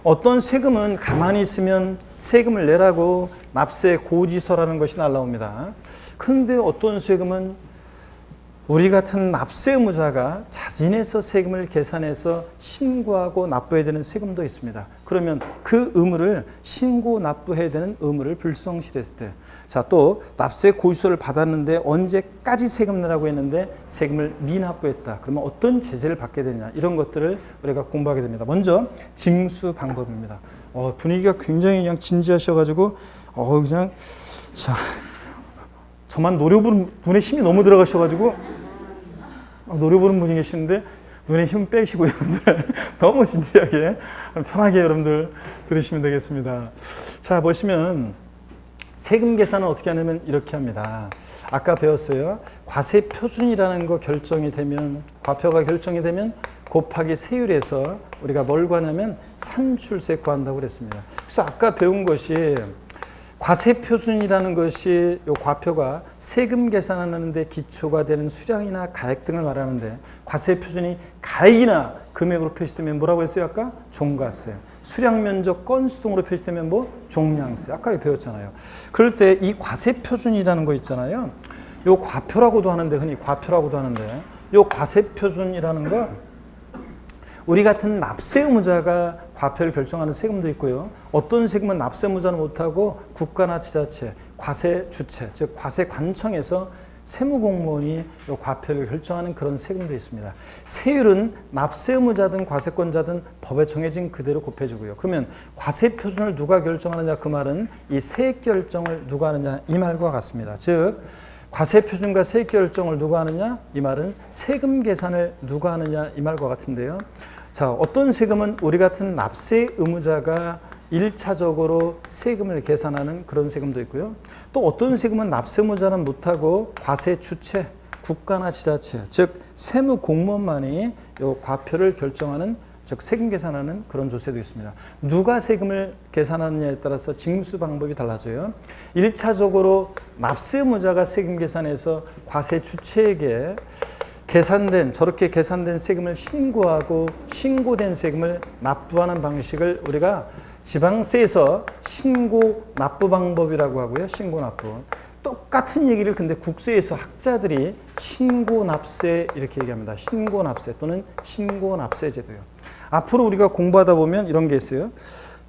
어떤 세금은 가만히 있으면 세금을 내라고 납세 고지서라는 것이 날라옵니다. 그런데 어떤 세금은 우리 같은 납세 의무자가 자진해서 세금을 계산해서 신고하고 납부해야 되는 세금도 있습니다. 그러면 그 의무를 신고 납부해야 되는 의무를 불성실했을 때, 자, 또 납세 고지서를 받았는데 언제까지 세금 내라고 했는데 세금을 미납부했다. 그러면 어떤 제재를 받게 되느냐, 이런 것들을 우리가 공부하게 됩니다. 먼저 징수 방법입니다. 분위기가 굉장히 그냥 진지하셔가지고 그냥 자, 저만 노래 부르는 눈에 힘이 너무 들어가셔가지고 노래 부르는 분이 계시는데 눈에 힘 빼시고 여러분들 너무 진지하게 편하게 여러분들 들으시면 되겠습니다. 자, 보시면 세금 계산은 어떻게 하냐면 이렇게 합니다. 아까 배웠어요. 과세 표준이라는 거 결정이 되면, 과표가 결정이 되면 곱하기 세율에서 우리가 뭘 구하냐면 산출세 구한다고 그랬습니다. 그래서 아까 배운 것이 과세 표준이라는 것이 요 과표가 세금 계산하는 데 기초가 되는 수량이나 가액 등을 말하는데, 과세 표준이 가액이나 금액으로 표시되면 뭐라고 했어요? 아까 종가세. 수량 면적 건수 등으로 표시되면 뭐 종량세. 아까 배웠잖아요. 그럴 때 이 과세 표준이라는 거 있잖아요. 요 과표라고도 하는데, 흔히 과표라고도 하는데, 요 과세 표준이라는 거 우리 같은 납세 의무자가 과표를 결정하는 세금도 있고요. 어떤 세금은 납세 의무자는 못하고 국가나 지자체, 과세 주체, 즉 과세 관청에서 세무공무원이 이 과표를 결정하는 그런 세금도 있습니다. 세율은 납세 의무자든 과세권자든 법에 정해진 그대로 곱해주고요. 그러면 과세 표준을 누가 결정하느냐, 그 말은 이 세액 결정을 누가 하느냐, 이 말과 같습니다. 즉 과세 표준과 세액 결정을 누가 하느냐, 이 말은 세금 계산을 누가 하느냐, 이 말과 같은데요. 자, 어떤 세금은 우리 같은 납세 의무자가 1차적으로 세금을 계산하는 그런 세금도 있고요. 또 어떤 세금은 납세 의무자는 못하고 과세 주체, 국가나 지자체, 즉 세무 공무원만이 이 과표를 결정하는, 즉 세금 계산하는 그런 조세도 있습니다. 누가 세금을 계산하느냐에 따라서 징수 방법이 달라져요. 1차적으로 납세 의무자가 세금 계산해서 과세 주체에게 저렇게 계산된 세금을 신고하고 신고된 세금을 납부하는 방식을 우리가 지방세에서 신고 납부 방법이라고 하고요. 신고 납부. 똑같은 얘기를 근데 국세에서 학자들이 신고납세 이렇게 얘기합니다. 신고납세 또는 신고납세제도요. 앞으로 우리가 공부하다 보면 이런 게 있어요.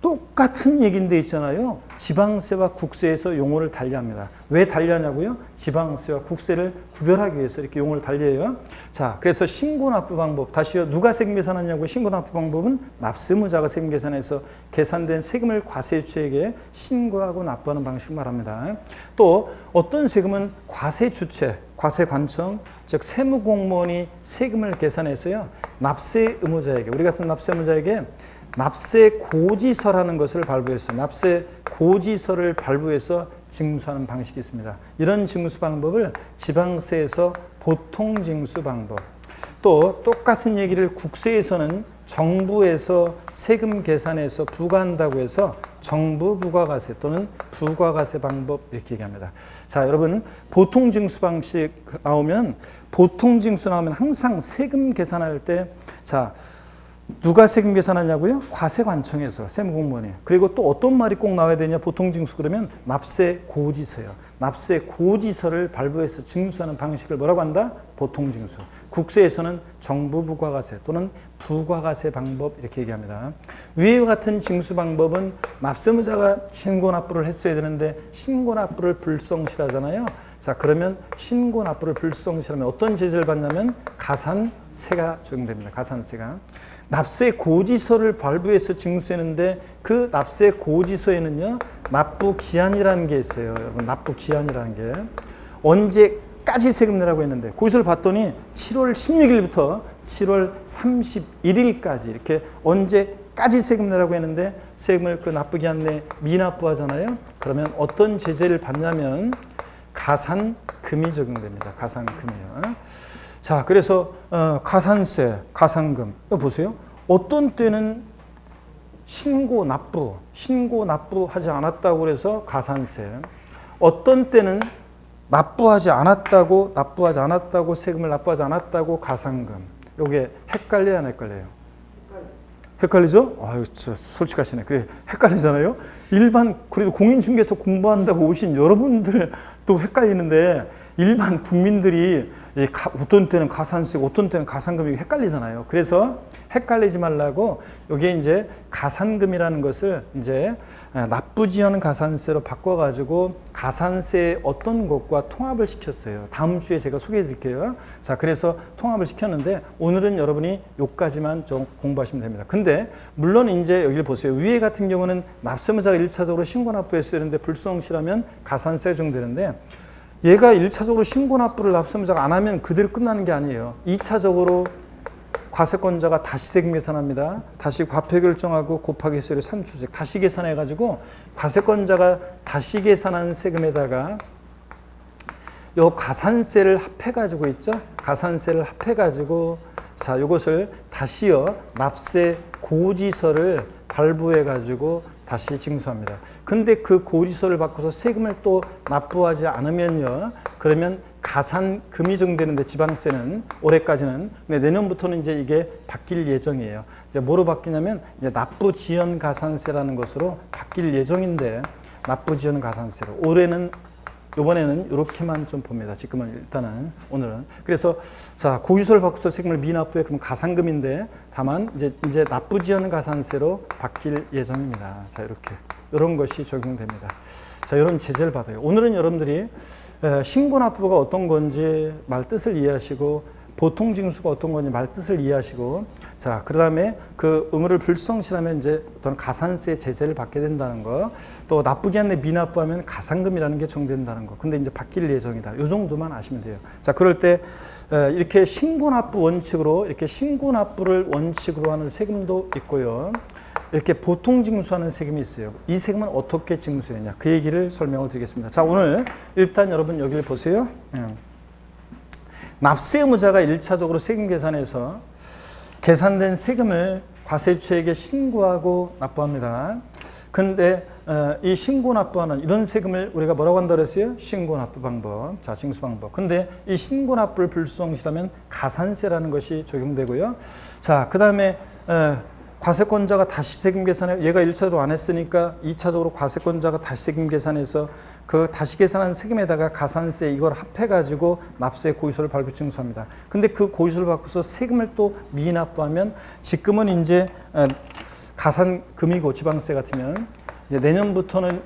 똑같은 얘기인데 있잖아요. 지방세와 국세에서 용어를 달리합니다. 왜 달리하냐고요? 지방세와 국세를 구별하기 위해서 이렇게 용어를 달리해요. 자, 그래서 신고납부 방법, 다시요. 누가 세금 계산하냐고? 신고납부 방법은 납세 의무자가 세금 계산해서 계산된 세금을 과세주체에게 신고하고 납부하는 방식을 말합니다. 또 어떤 세금은 과세주체, 과세관청, 즉 세무공무원이 세금을 계산해서요. 납세 의무자에게, 우리 같은 납세 의무자에게 납세 고지서라는 것을 발부했어요. 납세 고지서를 발부해서 징수하는 방식이 있습니다. 이런 징수 방법을 지방세에서 보통징수 방법, 또 똑같은 얘기를 국세에서는 정부에서 세금 계산해서 부과한다고 해서 정부 부과과세 또는 부과과세 방법 이렇게 얘기합니다. 자, 여러분 보통징수 방식 나오면 항상 세금 계산할 때, 자, 누가 세금 계산하냐고요? 과세관청에서 세무공무원이. 그리고 또 어떤 말이 꼭 나와야 되냐? 보통징수 그러면 납세고지서요. 납세고지서를 발부해서 징수하는 방식을 뭐라고 한다? 보통징수. 국세에서는 정부 부과과세 또는 부과과세 방법 이렇게 얘기합니다. 위와 같은 징수 방법은 납세무자가 신고납부를 했어야 되는데 신고납부를 불성실하잖아요. 자, 그러면 신고납부를 불성실하면 어떤 제재를 받냐면 가산세가 적용됩니다. 가산세가. 납세고지서를 발부해서 징수했는데 그 납세고지서에는요 납부기한이라는 게 있어요. 여러분, 납부기한이라는 게 언제까지 세금 내라고 했는데 고지서를 봤더니 7월 16일부터 7월 31일까지 이렇게 언제까지 세금 내라고 했는데 세금을 그 납부기한 내에 미납부하잖아요. 그러면 어떤 제재를 받냐면 가산금이 적용됩니다. 가산금이요. 자, 그래서 가산세, 가산금 이거 보세요. 어떤 때는 신고 납부하지 않았다고 그래서 가산세. 어떤 때는 납부하지 않았다고 세금을 납부하지 않았다고 가산금. 이게 헷갈려요, 안 헷갈려요? 헷갈리죠? 아유, 솔직하시네. 그래, 헷갈리잖아요. 일반 그래도 공인중개사 공부한다고 오신 여러분들도 헷갈리는데 일반 국민들이 어떤 때는 가산세고 어떤 때는 가산금이 헷갈리잖아요. 그래서 헷갈리지 말라고 여기에 이제 가산금이라는 것을 이제 납부지연 가산세로 바꿔가지고 가산세 어떤 것과 통합을 시켰어요. 다음 주에 제가 소개해 드릴게요. 자, 그래서 통합을 시켰는데 오늘은 여러분이 요까지만 좀 공부하시면 됩니다. 근데 물론 이제 여기를 보세요. 위에 같은 경우는 납세무자가 1차적으로 신고납부했어야 되는데 불성실하면 가산세가 적용되는데 얘가 1차적으로 신고납부를 납세무자가 안 하면 그대로 끝나는 게 아니에요. 2차적으로 과세권자가 다시 세금 계산합니다. 다시 과표 결정하고 곱하기 세율 산출책 다시 계산해가지고 과세권자가 다시 계산한 세금에다가 요 가산세를 합해가지고 있죠. 가산세를 합해가지고 자, 요것을 다시요 납세 고지서를 발부해가지고 다시 징수합니다. 근데 그 고지서를 바꿔서 세금을 또 납부하지 않으면요. 그러면 가산금이 적용되는데 지방세는 올해까지는. 근데 내년부터는 이제 이게 바뀔 예정이에요. 이제 뭐로 바뀌냐면 이제 납부지연 가산세라는 것으로 바뀔 예정인데 납부지연 가산세로 요번에는 이렇게만 좀 봅니다. 지금은 일단은 오늘은. 그래서 자, 고지서를 바꿔서 세금을 미납부해 그럼 가산금인데 다만 이제 납부지연 가산세로 바뀔 예정입니다. 자, 이렇게 이런 것이 적용됩니다. 자, 이런 제재를 받아요. 오늘은 여러분들이 신고납부가 어떤 건지 말 뜻을 이해하시고 보통징수가 어떤 건지 말 뜻을 이해하시고 자, 그다음에 그 의무를 불성실하면 이제 어떤 가산세 제재를 받게 된다는 거, 또 납부기 한내 미납부하면 가산금이라는 게 적용된다는 거. 근데 이제 바뀔 예정이다. 요 정도만 아시면 돼요. 자, 그럴 때 이렇게 신고납부 원칙으로 이렇게 신고납부를 원칙으로 하는 세금도 있고요. 이렇게 보통징수하는 세금이 있어요. 이 세금은 어떻게 징수되냐 그 얘기를 설명을 드리겠습니다. 자, 오늘 일단 여러분 여기를 보세요. 납세의무자가 1차적으로 세금 계산해서 계산된 세금을 과세주에게 신고하고 납부합니다. 근데 이 신고 납부하는 이런 세금을 우리가 뭐라고 한다고 그랬어요? 신고 납부 방법. 자, 징수 방법. 근데 이 신고 납부를 불성실하면 가산세라는 것이 적용되고요. 자, 그다음에 과세권자가 다시 세금 계산해, 얘가 1차적으로 안 했으니까 2차적으로 과세권자가 다시 세금 계산해서 그 다시 계산한 세금에다가 가산세 이걸 합해가지고 납세 고지서를 발부 징수합니다. 근데 그 고지서를 바꿔서 세금을 또 미납부하면 지금은 이제 가산금이고 지방세 같으면 이제 내년부터는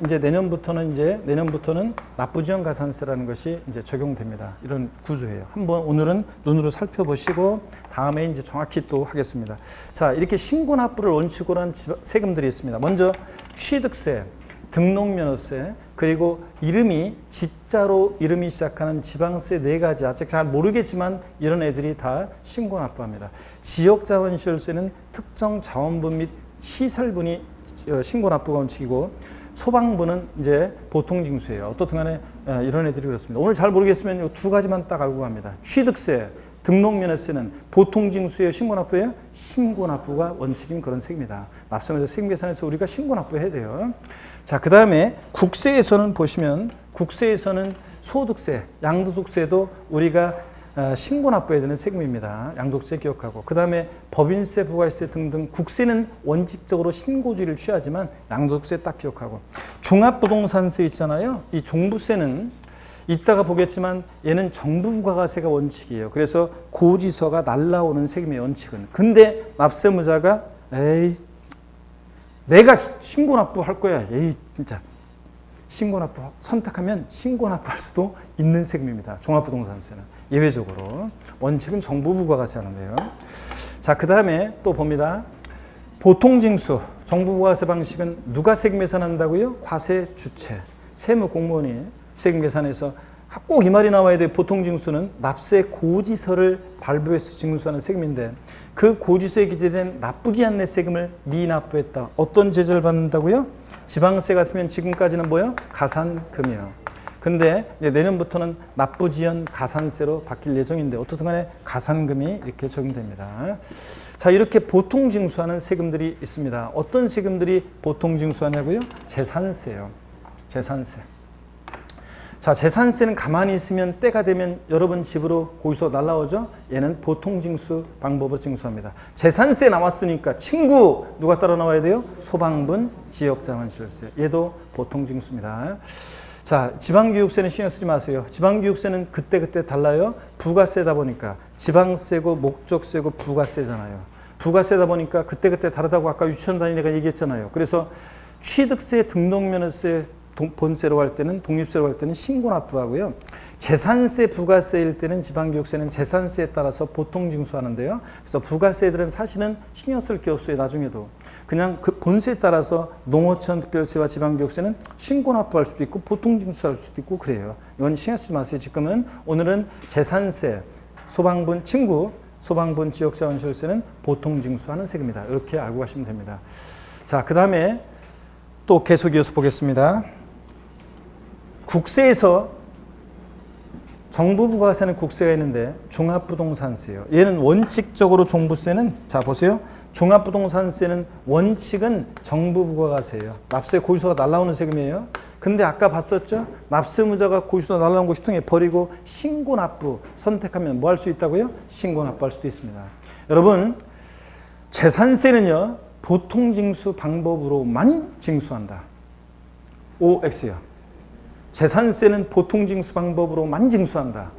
납부지연 가산세라는 것이 이제 적용됩니다. 이런 구조예요. 한번 오늘은 눈으로 살펴보시고 다음에 이제 정확히 또 하겠습니다. 자, 이렇게 신고 납부를 원칙으로 한 세금들이 있습니다. 먼저 취득세, 등록면허세, 그리고 이름이 지자로 이름이 시작하는 지방세 4가지. 아직 잘 모르겠지만 이런 애들이 다 신고 납부합니다. 지역자원시설세는 특정 자원분 및 시설분이 신고 납부가 원칙이고 소방부는 이제 보통징수예요. 어떻든 간에 이런 애들이 그렇습니다. 오늘 잘 모르겠으면 이 2가지만 딱 알고 갑니다. 취득세, 등록면허세는 보통징수예요, 신고납부예요? 신고납부가 원칙인 그런 세금이다. 납세면서 세금 계산해서 우리가 신고납부해야 돼요. 자, 그 다음에 국세에서는 보시면 국세에서는 소득세, 양도소득세도 우리가 신고납부해야 되는 세금입니다. 양도세 기억하고. 그 다음에 법인세, 부가세 등등 국세는 원칙적으로 신고주의를 취하지만 양도세 딱 기억하고. 종합부동산세 있잖아요. 이 종부세는 이따가 보겠지만 얘는 정부 부가세가 원칙이에요. 그래서 고지서가 날라오는 세금의 원칙은. 근데 납세무자가 에이 내가 신고납부 할 거야. 에이 진짜. 신고납부 선택하면 신고납부할 수도 있는 세금입니다. 종합부동산세는 예외적으로. 원칙은 정부 부가세 하는데요. 자, 그 다음에 또 봅니다. 보통징수 정부 부가세 방식은 누가 세금 계산한다고요? 과세 주체 세무 공무원이 세금 계산해서 꼭 이 말이 나와야 돼요. 보통징수는 납세 고지서를 발부해서 징수하는 세금인데 그 고지서에 기재된 나쁘지 않는 세금을 미납부했다. 어떤 제재를 받는다고요? 지방세 같으면 지금까지는 뭐요? 가산금이요. 근데 내년부터는 납부지연 가산세로 바뀔 예정인데 어떻든 간에 가산금이 이렇게 적용됩니다. 자, 이렇게 보통징수하는 세금들이 있습니다. 어떤 세금들이 보통징수하냐고요? 재산세요. 재산세. 자, 재산세는 가만히 있으면 때가 되면 여러분 집으로 고지서 날라오죠? 얘는 보통징수 방법으로 징수합니다. 재산세 나왔으니까 친구 누가 따라 나와야 돼요? 소방분, 지역자원시설세. 얘도 보통징수입니다. 자, 지방교육세는 신경 쓰지 마세요. 지방교육세는 그때그때 달라요. 부가세다 보니까 지방세고 목적세고 부가세잖아요. 부가세다 보니까 그때그때 다르다고 아까 유치원 다니는 애가 얘기했잖아요. 그래서 취득세, 등록면허세, 본세로 할 때는 독립세로 할 때는 신고납부하고요. 재산세, 부가세일 때는 지방교육세는 재산세에 따라서 보통징수하는데요. 그래서 부가세들은 사실은 신경 쓸 게 없어요. 나중에도 그냥 그 본세에 따라서 농어촌 특별세와 지방교육세는 신고납부할 수도 있고 보통징수할 수도 있고 그래요. 이건 신경 쓰지 마세요. 지금은 오늘은 재산세, 소방분 친구, 소방분 지역자원시설세는 보통징수하는 세금이다. 이렇게 알고 가시면 됩니다. 자, 그 다음에 또 계속 이어서 보겠습니다. 국세에서 정부 부가세는 국세가 있는데 종합부동산세요. 얘는 원칙적으로 종부세는 자 보세요. 종합부동산세는 원칙은 정부 부가세예요. 납세 고지서가 날라오는 세금이에요. 근데 아까 봤었죠? 납세무자가 고지서 날라온 거 휴통에 버리고 신고납부 선택하면 뭐 할 수 있다고요? 신고납부할 수도 있습니다. 여러분 재산세는요. 보통징수 방법으로만 징수한다. OX요. 재산세는 보통징수 방법으로만 징수한다.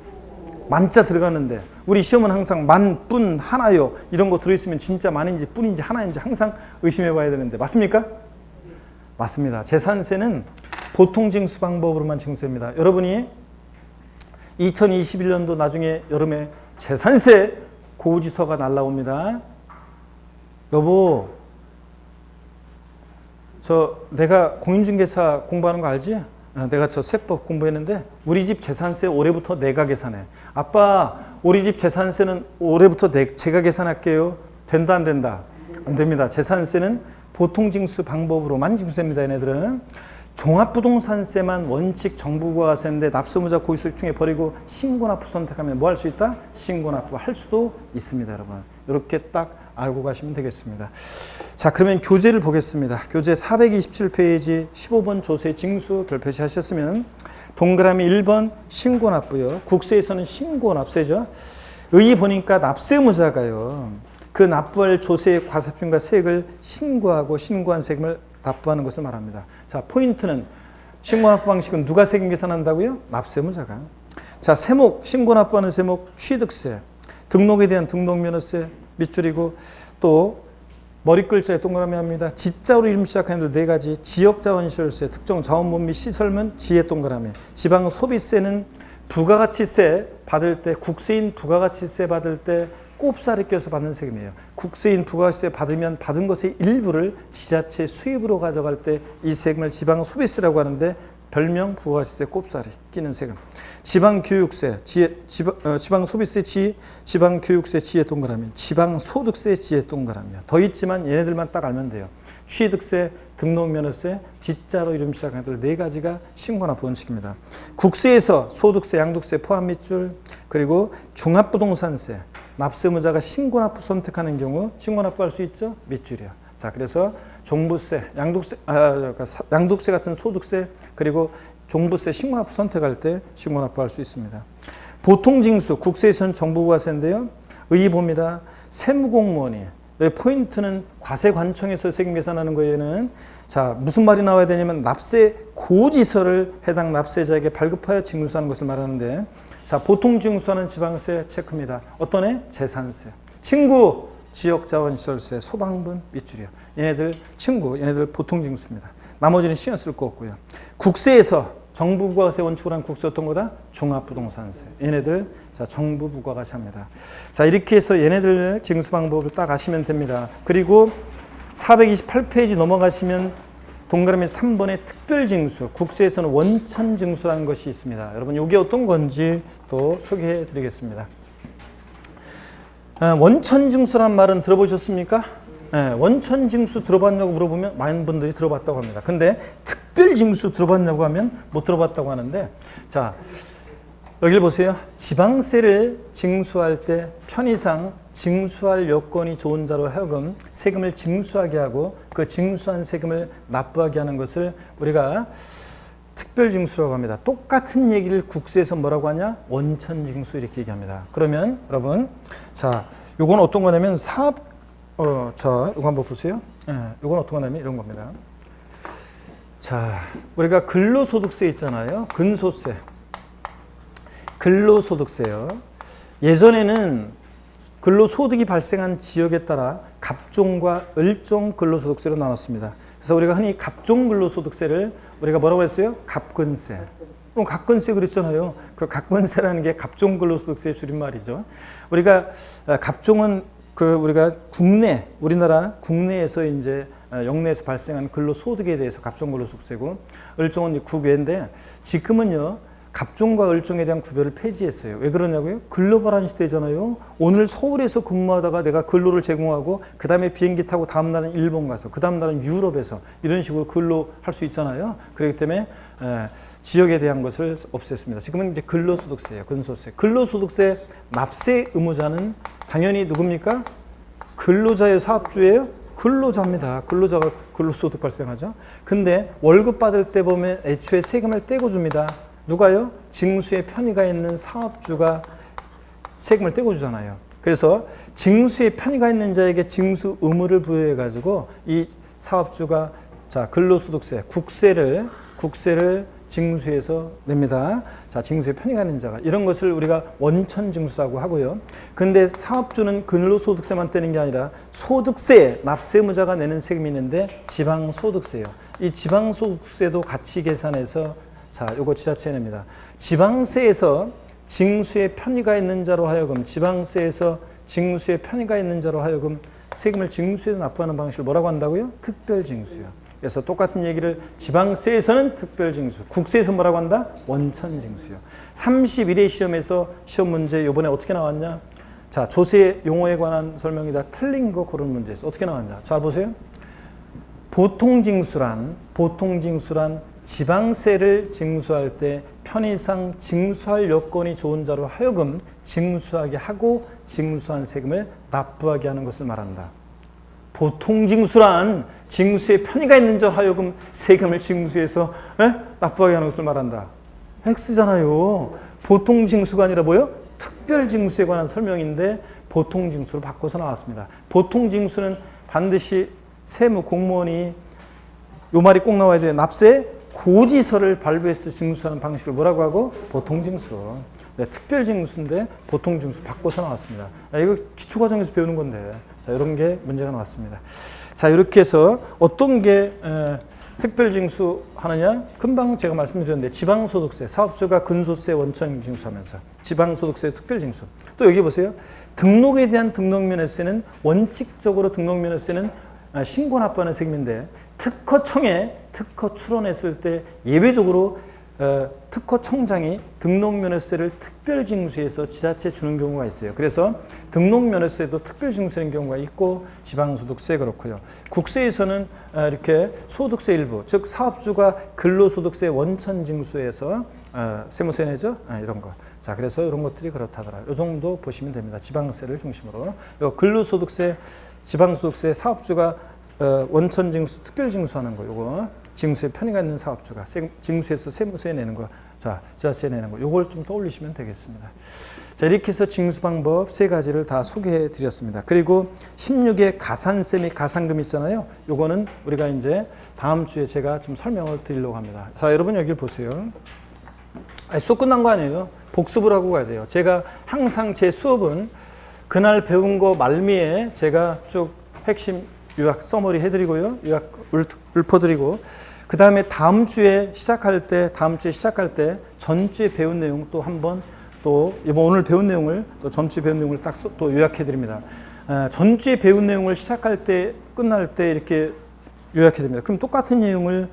만자 들어가는데 우리 시험은 항상 만, 뿐, 하나요 이런 거 들어있으면 진짜 만인지 뿐인지 하나인지 항상 의심해 봐야 되는데 맞습니까? 맞습니다. 재산세는 보통징수 방법으로만 징수합니다. 여러분이 2021년도 나중에 여름에 재산세 고지서가 날라옵니다. 여보 내가 공인중개사 공부하는 거 알지? 내가 세법 공부했는데 우리 집 재산세 올해부터 내가 계산해. 아빠 우리 집 재산세는 올해부터 제가 계산할게요. 된다 안 된다? 안 됩니다. 재산세는 보통징수 방법으로만 징수됩니다. 얘네들은. 종합부동산세만 원칙 정부 부가세인데 납세무자 고지서 중에 버리고 신고납부 선택하면 뭐 할 수 있다? 신고납부 할 수도 있습니다. 여러분 이렇게 딱 알고 가시면 되겠습니다. 자, 그러면 교재를 보겠습니다. 교재 427페이지 15번 조세 징수 별표시 하셨으면 동그라미 1번 신고납부요. 국세에서는 신고납세죠. 여기 보니까 납세무자가요. 그 납부할 조세 과세표준과 세액을 신고하고 신고한 세금을 납부하는 것을 말합니다. 자, 포인트는 신고납부 방식은 누가 세금 계산한다고요? 납세무자가. 자, 세목 신고납부하는 세목 취득세, 등록에 대한 등록면허세 밑줄이고 또 머리 글자에 동그라미 합니다. 지자로 이름 시작하는 네 가지. 지역자원시설세, 특정 자원분 및 시설물 지에 동그라미. 지방소비세는 부가가치세 받을 때 국세인 부가가치세 받을 때 꼽살이 껴서 받는 세금이에요. 국세인 부가가치세 받으면 받은 것의 일부를 지자체 수입으로 가져갈 때 이 세금을 지방소비세라고 하는데 별명 부가가치세 꼽살이 끼는 세금. 지방교육세, 지방소비세 지, 지방교육세 지에 동그라미, 지방소득세 지에 동그라미요. 더 있지만 얘네들만 딱 알면 돼요. 취득세, 등록면허세, 지자로 이름 시작하는 네 가지가 신고납부 원칙입니다. 국세에서 소득세, 양도세 포함 밑줄, 그리고 종합부동산세, 납세무자가 신고납부 선택하는 경우 신고납부할 수 있죠? 밑줄이요. 자, 그래서 종부세, 양도세 같은 소득세, 그리고 종부세 신고납부 선택할 때 신고납부할 수 있습니다. 보통징수, 국세에서는 정부부가세인데요. 의의봅니다. 세무공무원이, 여기 포인트는 과세관청에서 세금 계산하는 거에는 자, 무슨 말이 나와야 되냐면 납세 고지서를 해당 납세자에게 발급하여 징수하는 것을 말하는데, 자, 보통징수하는 지방세 체크입니다. 어떤 애? 재산세, 친구, 지역자원시설세, 소방분, 밑줄이요. 얘네들 친구, 얘네들 보통징수입니다. 나머지는 신경 쓸 거 없고요. 국세에서 정부부가세 원칙으로 한 국세 어떤 거다? 종합부동산세. 얘네들 자, 정부부가세합니다. 자, 이렇게 해서 얘네들 징수 방법을 딱 아시면 됩니다. 그리고 428페이지 넘어가시면 동그라미 3번의 특별징수, 국세에서는 원천징수라는 것이 있습니다. 여러분 이게 어떤 건지 또 소개해 드리겠습니다. 원천징수란 말은 들어보셨습니까? 네, 원천징수 들어봤냐고 물어보면 많은 분들이 들어봤다고 합니다. 근데 특별징수 들어봤냐고 하면 못 들어봤다고 하는데, 자, 여기를 보세요. 지방세를 징수할 때 편의상 징수할 여건이 좋은 자로 하여금 세금을 징수하게 하고 그 징수한 세금을 납부하게 하는 것을 우리가 특별징수라고 합니다. 똑같은 얘기를 국세에서 뭐라고 하냐? 원천징수 이렇게 얘기합니다. 그러면 여러분, 자, 요건 어떤 거냐면 자, 이거 한번 보세요. 이건 어떤 거냐면 이런 겁니다. 자, 우리가 근로소득세 있잖아요. 근소세. 근로소득세요. 예전에는 근로소득이 발생한 지역에 따라 갑종과 을종 근로소득세로 나눴습니다. 그래서 우리가 흔히 갑종 근로소득세를 우리가 뭐라고 했어요? 갑근세. 그럼 갑근세 그랬잖아요. 그 갑근세라는 게 갑종 근로소득세의 줄임말이죠. 우리가 갑종은 우리가 우리나라 국내에서 이제 영내에서 발생한 근로소득에 대해서 갑종 근로소득세고, 을종은 국외인데 지금은요, 갑종과 을종에 대한 구별을 폐지했어요. 왜 그러냐고요? 글로벌한 시대잖아요. 오늘 서울에서 근무하다가 내가 근로를 제공하고 그 다음에 비행기 타고 다음 날은 일본 가서 그 다음 날은 유럽에서 이런 식으로 근로할 수 있잖아요. 그렇기 때문에 지역에 대한 것을 없앴습니다. 지금은 이제 근로소득세예요. 근소세. 근로소득세 납세 의무자는 당연히 누굽니까? 근로자예요? 사업주예요? 근로자입니다. 근로자가 근로소득 발생하죠. 근데 월급 받을 때 보면 애초에 세금을 떼고 줍니다. 누가요? 징수에 편의가 있는 사업주가 세금을 떼고 주잖아요. 그래서 징수에 편의가 있는 자에게 징수 의무를 부여해 가지고 이 사업주가 자, 근로소득세, 국세를 징수해서 냅니다. 자, 징수에 편의가 있는 자가 이런 것을 우리가 원천징수라고 하고요. 근데 사업주는 근로소득세만 떼는 게 아니라 소득세, 납세의무자가 내는 세금이 있는데 지방소득세요. 이 지방소득세도 같이 계산해서 자, 요거 지자체 냅니다. 지방세에서 징수에 편의가 있는 자로 하여금 지방세에서 징수에 편의가 있는 자로 하여금 세금을 징수해서 납부하는 방식을 뭐라고 한다고요? 특별징수요. 그래서 똑같은 얘기를 지방세에서는 특별징수, 국세에서 뭐라고 한다? 원천징수요. 31회 시험에서 시험 문제 요번에 어떻게 나왔냐? 자, 조세 용어에 관한 설명이다. 틀린 거 고른 문제에서 어떻게 나왔냐? 자, 보세요. 보통징수란 지방세를 징수할 때 편의상 징수할 여건이 좋은 자로 하여금 징수하게 하고 징수한 세금을 납부하게 하는 것을 말한다. 보통징수란 징수에 편의가 있는 자로 하여금 세금을 징수해서 납부하게 하는 것을 말한다. X잖아요. 보통징수가 아니라 뭐요? 특별징수에 관한 설명인데 보통징수로 바꿔서 나왔습니다. 보통징수는 반드시 세무 공무원이 요 말이 꼭 나와야 돼요. 납세 고지서를 발부해서 징수하는 방식을 뭐라고 하고? 보통징수. 네, 특별징수인데 보통징수 바꿔서 나왔습니다. 이거 기초과정에서 배우는 건데 자, 이런 게 문제가 나왔습니다. 자, 이렇게 해서 어떤 게 특별징수 하느냐? 금방 제가 말씀드렸는데 지방소득세, 사업주가 근소세 원천징수하면서 지방소득세 특별징수. 또 여기 보세요. 등록에 대한 등록면허세는 원칙적으로 등록면허세는 신고 납부하는 세금인데 특허청에 특허 출원했을 때 예외적으로 특허청장이 등록면허세를 특별징수해서 지자체에 주는 경우가 있어요. 그래서 등록면허세도 특별징수하는 경우가 있고 지방소득세 그렇고요. 국세에서는 이렇게 소득세 일부, 즉 사업주가 근로소득세 원천징수해서 세무세 내죠. 이런 거. 자, 그래서 이런 것들이 그렇다더라. 이 정도 보시면 됩니다. 지방세를 중심으로. 요 근로소득세, 지방소득세, 사업주가 원천징수, 특별징수하는 거. 요거 징수에 편의가 있는 사업주가 징수에서 세무서에 내는 거, 자, 지자체에 내는 거, 요걸 좀 떠올리시면 되겠습니다. 자, 이렇게 해서 징수 방법 3가지를 다 소개해 드렸습니다. 그리고 16의 가산세 및 가산금 있잖아요. 요거는 우리가 이제 다음 주에 제가 좀 설명을 드리려고 합니다. 자, 여러분 여기를 보세요. 수업 끝난 거 아니에요. 복습을 하고 가야 돼요. 제가 항상 제 수업은 그날 배운 거 말미에 제가 쭉 핵심 요약 서머리 해드리고요. 요약 읊어드리고, 그 다음에 다음 주에 시작할 때 전주에 배운 내용 또 한번 또 오늘 배운 내용을 또 전주에 배운 내용을 딱 또 요약해드립니다. 전주에 배운 내용을 시작할 때 끝날 때 이렇게 요약해드립니다. 그럼 똑같은 내용을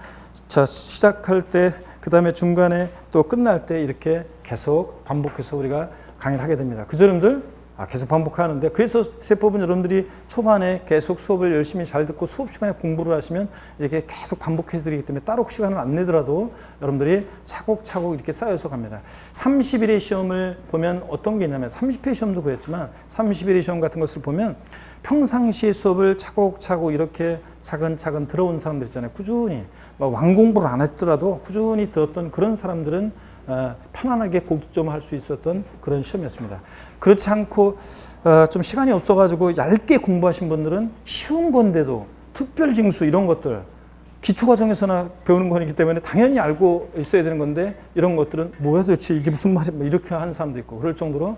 자 시작할 때 그 다음에 중간에 또 끝날 때 이렇게 계속 반복해서 우리가 강의를 하게 됩니다. 그죠, 여러분들? 계속 반복하는데, 그래서 세법은 여러분들이 초반에 계속 수업을 열심히 잘 듣고 수업 시간에 공부를 하시면 이렇게 계속 반복해서 드리기 때문에 따로 시간을 안 내더라도 여러분들이 차곡차곡 이렇게 쌓여서 갑니다. 30일의 시험을 보면 어떤 게 있냐면, 30회 시험도 그랬지만 30일의 시험 같은 것을 보면 평상시에 수업을 차곡차곡 이렇게 차근차근 들어온 사람들 있잖아요. 꾸준히 왕공부를 안 했더라도 꾸준히 들었던 그런 사람들은 편안하게 고득점을 할 수 있었던 그런 시험이었습니다. 그렇지 않고 좀 시간이 없어가지고 얇게 공부하신 분들은 쉬운 건데도 특별징수 이런 것들 기초과정에서나 배우는 거기 때문에 당연히 알고 있어야 되는 건데, 이런 것들은 뭐야 도대체 이게 무슨 말이야 이렇게 하는 사람도 있고 그럴 정도로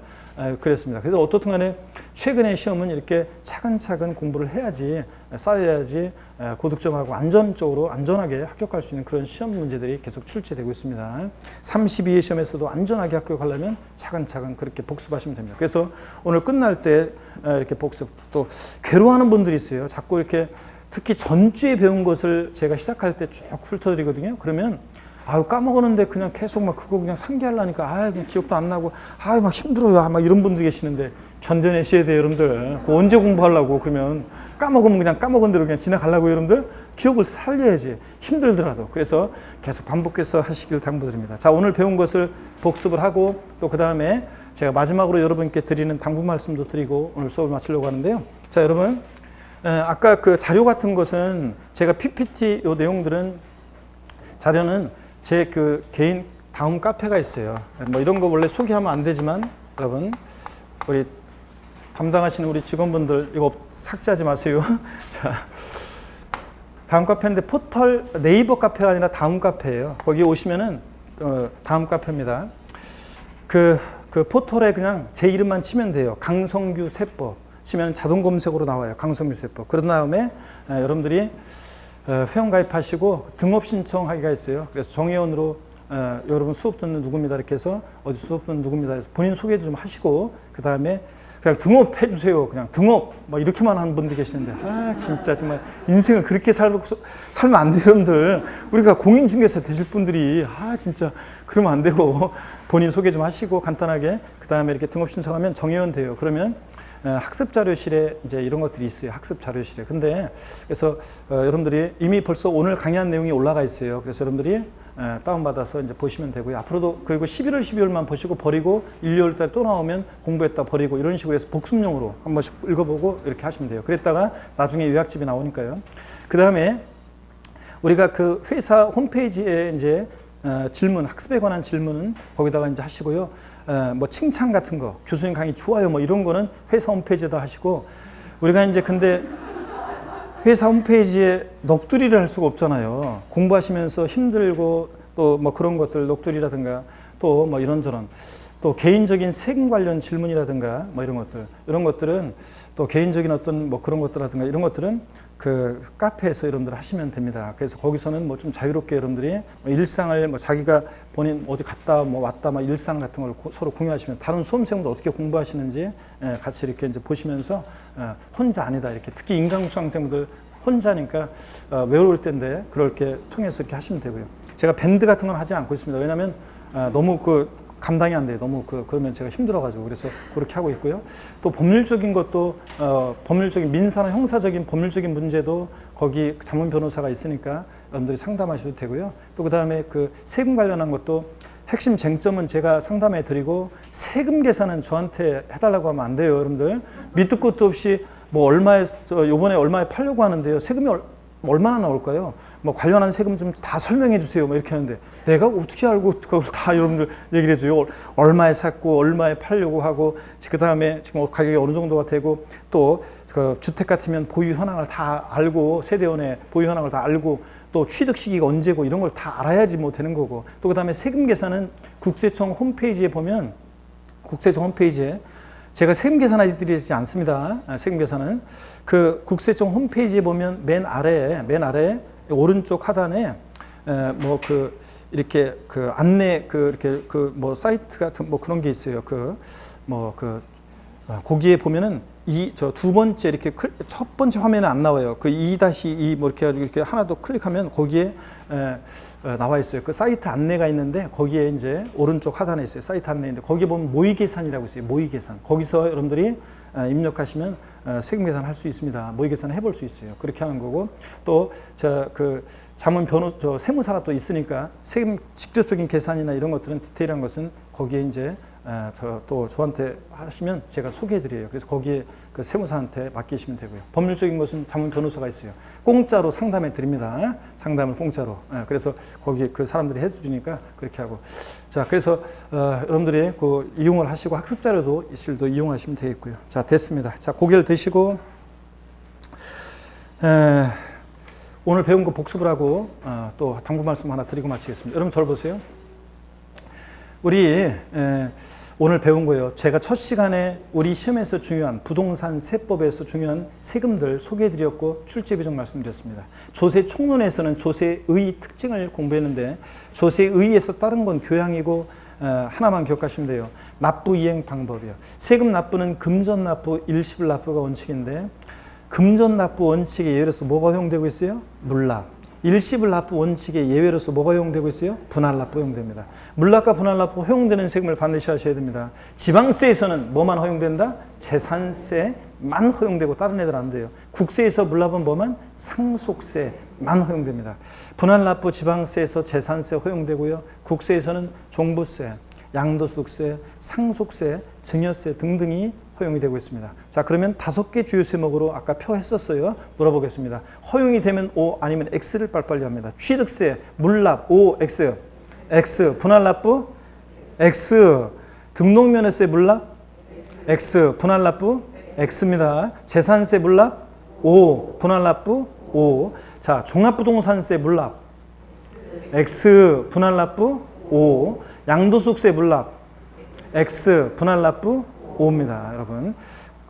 그랬습니다. 그래서 어떻든 간에 최근의 시험은 이렇게 차근차근 공부를 해야지, 쌓여야지 고득점하고 안전하게 합격할 수 있는 그런 시험 문제들이 계속 출제되고 있습니다. 32회 시험에서도 안전하게 합격하려면 차근차근 그렇게 복습하시면 됩니다. 그래서 오늘 끝날 때 이렇게 복습, 또 괴로워하는 분들이 있어요. 자꾸 이렇게 특히 전주에 배운 것을 제가 시작할 때 쭉 훑어드리거든요. 그러면 까먹었는데 그냥 계속 막 그거 그냥 상기하려니까 그냥 기억도 안 나고 막 힘들어요. 막 이런 분들이 계시는데 견뎌내셔야 돼요, 여러분들. 그거 언제 공부하려고. 그러면 까먹으면 그냥 까먹은 대로 그냥 지나가려고. 여러분들 기억을 살려야지, 힘들더라도. 그래서 계속 반복해서 하시길 당부드립니다. 자, 오늘 배운 것을 복습을 하고 또 그 다음에 제가 마지막으로 여러분께 드리는 당부 말씀도 드리고 오늘 수업을 마치려고 하는데요. 자, 여러분, 아까 그 자료 같은 것은 제가 PPT 요 내용들은 자료는 제 그 개인 다음 카페가 있어요. 뭐 이런 거 원래 소개하면 안 되지만 여러분, 우리 담당하시는 우리 직원분들 이거 삭제하지 마세요. 자, 다음 카페인데 포털 네이버 카페가 아니라 다음 카페예요. 거기 오시면은 다음 카페입니다. 그 포털에 그냥 제 이름만 치면 돼요. 강성규 세법 치면 자동 검색으로 나와요. 강성규 세법. 그런 다음에 여러분들이 회원가입하시고 등업 신청하기가 있어요. 그래서 정회원으로 여러분 수업 듣는 누구입니다 이렇게 해서 어디 수업 듣는 누구입니다 해서 본인 소개도 좀 하시고, 그 다음에 그냥 등업 해주세요. 그냥 등업 이렇게만 하는 분들이 계시는데 진짜 정말 인생을 그렇게 살면 안 돼요, 여러분들. 우리가 공인중개사 되실 분들이 진짜 그러면 안 되고 본인 소개 좀 하시고 간단하게 그 다음에 이렇게 등업 신청하면 정회원 돼요. 그러면 학습 자료실에 이제 이런 것들이 있어요. 학습 자료실에. 근데 그래서 여러분들이 이미 벌써 오늘 강의한 내용이 올라가 있어요. 그래서 여러분들이 다운받아서 이제 보시면 되고요. 앞으로도 그리고 11월, 12월만 보시고 버리고 1, 2월 달에 또 나오면 공부했다 버리고 이런 식으로 해서 복습용으로 한 번씩 읽어보고 이렇게 하시면 돼요. 그랬다가 나중에 요약집이 나오니까요. 그 다음에 우리가 그 회사 홈페이지에 이제 질문, 학습에 관한 질문은 거기다가 이제 하시고요. 뭐 칭찬 같은 거, 교수님 강의 좋아요, 뭐 이런 거는 회사 홈페이지에다 하시고, 우리가 이제 근데 회사 홈페이지에 넋두리를 할 수가 없잖아요. 공부하시면서 힘들고 또 뭐 그런 것들, 넋두리라든가 또 뭐 이런저런 또 개인적인 세금 관련 질문이라든가 뭐 이런 것들은 또 개인적인 어떤 뭐 그런 것들라든가 이런 것들은 그 카페에서 여러분들 하시면 됩니다. 그래서 거기서는 뭐 좀 자유롭게 여러분들이 뭐 일상을 뭐 자기가 본인 어디 갔다 뭐 왔다 막 일상 같은 걸 서로 공유하시면 다른 수험생들 어떻게 공부하시는지 같이 이렇게 이제 보시면서 혼자 아니다 이렇게, 특히 인강 수강생들 혼자니까 외로울 텐데 그렇게 통해서 이렇게 하시면 되고요. 제가 밴드 같은 건 하지 않고 있습니다. 왜냐하면 너무 감당이 안 돼요. 너무 그러면 제가 힘들어가지고. 그래서 그렇게 하고 있고요. 또 법률적인 것도 법률적인 민사나 형사적인 법률적인 문제도 거기 자문 변호사가 있으니까 여러분들이 상담하셔도 되고요. 또 그다음에 그 세금 관련한 것도 핵심 쟁점은 제가 상담해 드리고, 세금 계산은 저한테 해달라고 하면 안 돼요, 여러분들. 밑도 끝도 없이 뭐 요번에 얼마에 팔려고 하는데요. 세금이 얼마나 나올까요? 뭐 관련한 세금 좀 다 설명해 주세요. 뭐 이렇게 하는데 내가 어떻게 알고 그걸 다 여러분들 얘기를 해줘요. 얼마에 샀고 얼마에 팔려고 하고 그 다음에 지금 가격이 어느 정도가 되고 또 그 주택 같으면 보유 현황을 다 알고 세대원의 보유 현황을 다 알고 또 취득 시기가 언제고 이런 걸 다 알아야지 뭐 되는 거고 또 그 다음에 세금 계산은 국세청 홈페이지에 보면 국세청 홈페이지에 제가 세금 계산하지 드리지 않습니다. 세금 계산은 그 국세청 홈페이지에 보면 맨 아래에 오른쪽 하단에 뭐 그 이렇게 그 안내 그 이렇게 그 뭐 사이트 같은 뭐 그런 게 있어요. 그 뭐 그 거기에 보면은 이 저 두 번째 이렇게 첫 번째 화면에 안 나와요. 그 2-2 뭐 이렇게 하나 더 클릭하면 거기에 나와 있어요. 그 사이트 안내가 있는데 거기에 이제 오른쪽 하단에 있어요. 사이트 안내인데 거기에 보면 모의 계산이라고 있어요. 모의 계산. 거기서 여러분들이 입력하시면 세금 계산 할 수 있습니다. 모의 계산 해볼 수 있어요. 그렇게 하는 거고 또 저 그 자문 저 세무사가 또 있으니까 세금 직접적인 계산이나 이런 것들은 디테일한 것은 거기에 이제 또 저한테 하시면 제가 소개해드려요. 그래서 거기에 그 세무사한테 맡기시면 되고요. 법률적인 것은 자문 변호사가 있어요. 공짜로 상담해 드립니다. 상담을 공짜로. 그래서 거기 그 사람들이 해주니까 그렇게 하고. 자, 그래서 여러분들이 그 이용을 하시고 학습 자료도 이실도 이용하시면 되겠고요. 자, 됐습니다. 자, 고개를 드시고 오늘 배운 거 복습을 하고 또 당부 말씀 하나 드리고 마치겠습니다. 여러분 저를 보세요. 우리 오늘 배운 거예요. 제가 첫 시간에 우리 시험에서 중요한 부동산 세법에서 중요한 세금들 소개해드렸고 출제 비중 말씀드렸습니다. 조세 총론에서는 조세의 특징을 공부했는데 조세의에서 다른 건 교양이고 하나만 기억하시면 돼요. 납부 이행 방법이요. 세금 납부는 금전 납부, 일시불 납부가 원칙인데 금전 납부 원칙에 예외로서 뭐가 허용되고 있어요? 물납. 일시불 납부 원칙에 예외로서 뭐가 허용되고 있어요? 분할 납부 허용됩니다. 물납과 분할 납부 허용되는 세금을 반드시 하셔야 됩니다. 지방세에서는 뭐만 허용된다? 재산세만 허용되고 다른 애들 안 돼요. 국세에서 물납은 뭐만? 상속세만 허용됩니다. 분할 납부 지방세에서 재산세 허용되고요. 국세에서는 종부세, 양도소득세, 상속세, 증여세 등등이 허용이 되고 있습니다. 자, 그러면 5개 주요 세목으로 아까 표 했었어요. 물어보겠습니다. 허용이 되면 O 아니면 X를 빨리빨리 합니다. 취득세, 물납, O, X. X, 분할납부, X. 등록면허세 물납, X. 분할납부, X입니다. 재산세 물납, O. 분할납부, O. 자, 종합부동산세 물납, X. 분할납부, O. 양도소득세 물납, X. 분할납부, O입니다, 여러분.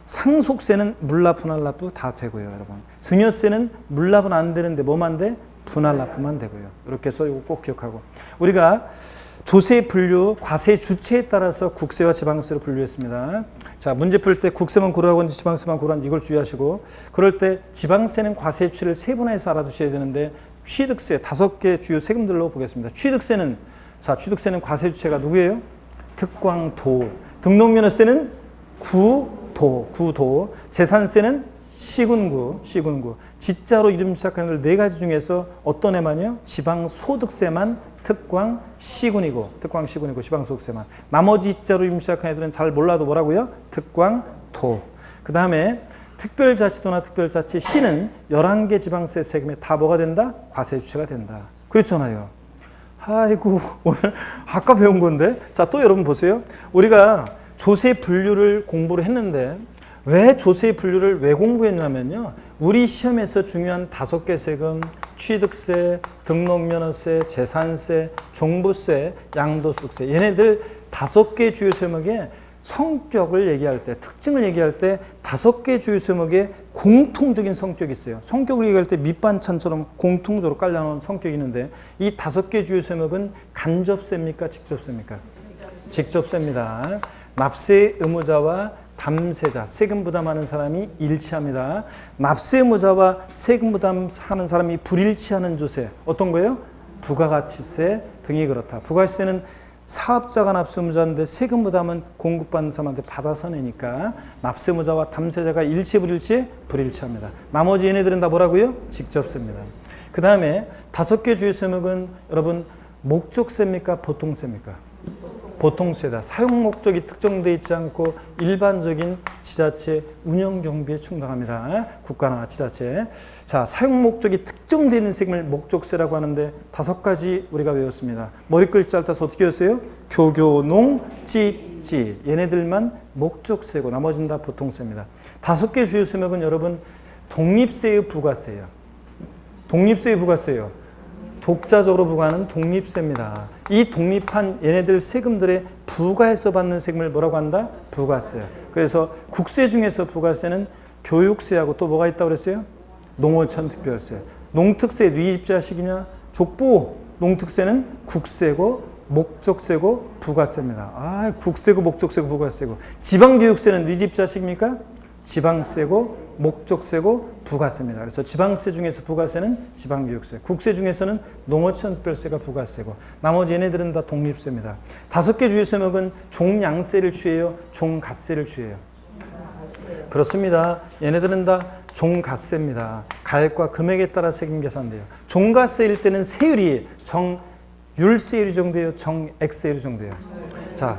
상속세는 물납, 분할납부 다 되고요, 여러분. 증여세는 물납은 안 되는데 뭐만 돼? 분할납부만 되고요. 이렇게 해서 이거 꼭 기억하고. 우리가 조세 분류, 과세 주체에 따라서 국세와 지방세로 분류했습니다. 자, 문제 풀 때 국세만 고르라고 하는지 지방세만 고르라는지 이걸 주의하시고, 그럴 때 지방세는 과세 주체를 세분화해서 알아두셔야 되는데 취득세 5개 주요 세금들로 보겠습니다. 취득세는 과세 주체가 누구예요? 특광도. 등록면허세는 구도. 재산세는 시군구. 지자로 이름 시작하는 4가지 중에서 어떤 애만요? 지방소득세만 특광시군이고 지방소득세만. 나머지 지자로 이름 시작하는 애들은 잘 몰라도 뭐라고요? 특광도. 그 다음에 특별자치도나 특별자치 시는 11개 지방세 세금에 다 뭐가 된다? 과세 주체가 된다. 그렇잖아요. 아이고, 오늘 아까 배운 건데. 자, 또 여러분 보세요. 우리가 조세 분류를 공부를 했는데 왜 조세 분류를 왜 공부했냐면요. 우리 시험에서 중요한 5개 세금, 취득세, 등록면허세, 재산세, 종부세, 양도소득세, 얘네들 5개 주요 세목에 성격을 얘기할 때, 특징을 얘기할 때 5개 주요 세목에 공통적인 성격이 있어요. 성격을 얘기할 때 밑반찬처럼 공통적으로 깔려놓은 성격이 있는데 이 5개 주요 세목은 간접세입니까? 직접세입니까? 직접세입니다. 납세 의무자와 담세자, 세금 부담하는 사람이 일치합니다. 납세 의무자와 세금 부담하는 사람이 불일치하는 조세, 어떤 거예요? 부가가치세 등이 그렇다. 부가가치세는 사업자가 납세 의무자인데 세금 부담은 공급받는 사람한테 받아서 내니까 납세 의무자와 담세자가 일치 불일치? 불일치합니다. 나머지 얘네들은 다 뭐라고요? 직접세입니다. 그 다음에 5개 주요 세목은 여러분 목적세입니까? 보통세입니까? 보통세다. 사용 목적이 특정되어 있지 않고 일반적인 지자체 운영 경비에 충당합니다. 국가나 지자체. 자, 사용 목적이 특정되어 있는 세금을 목적세라고 하는데 5가지 우리가 외웠습니다. 머리 글자를 따서 어떻게 외웠어요? 교교, 농, 찌. 얘네들만 목적세고 나머지는 다 보통세입니다. 5개 주요 세목은 여러분 독립세의 부가세예요. 독립세의 부가세예요. 독자적으로 부과하는 독립세입니다. 이 독립한 얘네들 세금들의 부가해서 받는 세금을 뭐라고 한다? 부가세. 그래서 국세 중에서 부가세는 교육세하고 또 뭐가 있다고 그랬어요? 농어촌 특별세. 농특세 누이입자식이냐? 족보 농특세는 국세고 목적세고 부가세입니다. 국세고 목적세고 부가세고. 지방교육세는 누이집자식입니까? 지방세고 목적세고 부가세입니다. 그래서 지방세 중에서 부가세는 지방교육세, 국세 중에서는 농어촌특별세가 부가세고 나머지 얘네들은 다 독립세입니다. 5개 주요 세목은 종양세를 취해요? 종갓세를 취해요? 그렇습니다. 얘네들은 다 종갓세입니다. 가액과 금액에 따라 세금 계산돼요. 종갓세일 때는 세율이 정율세율이 정돼요? 정액세율이 정돼요? 자,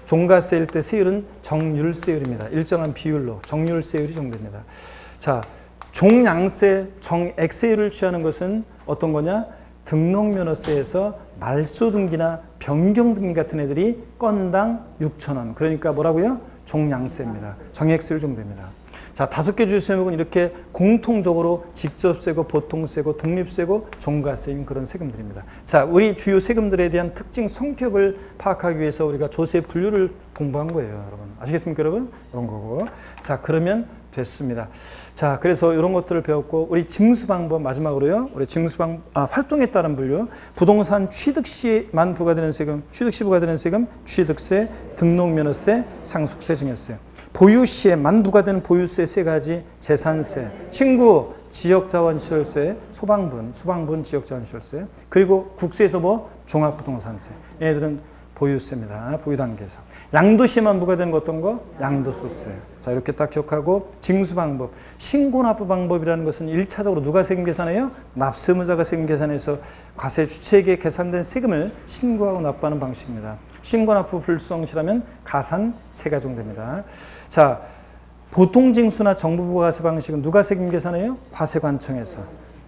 종가세일 때 세율은 정율세율입니다. 일정한 비율로 정율세율이 정됩니다. 자, 종양세, 정액세율을 취하는 것은 어떤 거냐? 등록면허세에서 말소등기나 변경등기 같은 애들이 건당 6,000원. 그러니까 뭐라고요? 종양세입니다. 정액세율 정도입니다. 자, 5개 주요 세목은 이렇게 공통적으로 직접세고 보통세고 독립세고 종가세인 그런 세금들입니다. 자, 우리 주요 세금들에 대한 특징 성격을 파악하기 위해서 우리가 조세 분류를 공부한 거예요, 여러분. 아시겠습니까, 여러분? 이런 거고. 자, 그러면 됐습니다. 자, 그래서 이런 것들을 배웠고 우리 징수 방법 마지막으로요. 우리 활동에 따른 분류. 부동산 취득 시만 부과되는 세금, 취득 시 부과되는 세금, 취득세, 등록면허세, 상속세, 증여세. 보유 시에만 부과되는 보유세 3가지, 재산세, 친구, 지역자원시설세, 소방분 지역자원시설세, 그리고 국세에서 뭐 종합부동산세. 얘네들은 보유세입니다. 보유 단계에서. 양도시에만 부과되는 거 어떤 거? 양도소득세. 자, 이렇게 딱 기억하고 징수 방법. 신고납부 방법이라는 것은 1차적으로 누가 세금 계산해요? 납세의무자가 세금 계산해서 과세 주체에게 계산된 세금을 신고하고 납부하는 방식입니다. 신고납부 불성실하면 가산 3가지 됩니다. 자, 보통징수나 정부부가세 방식은 누가 세금 계산해요? 과세관청에서.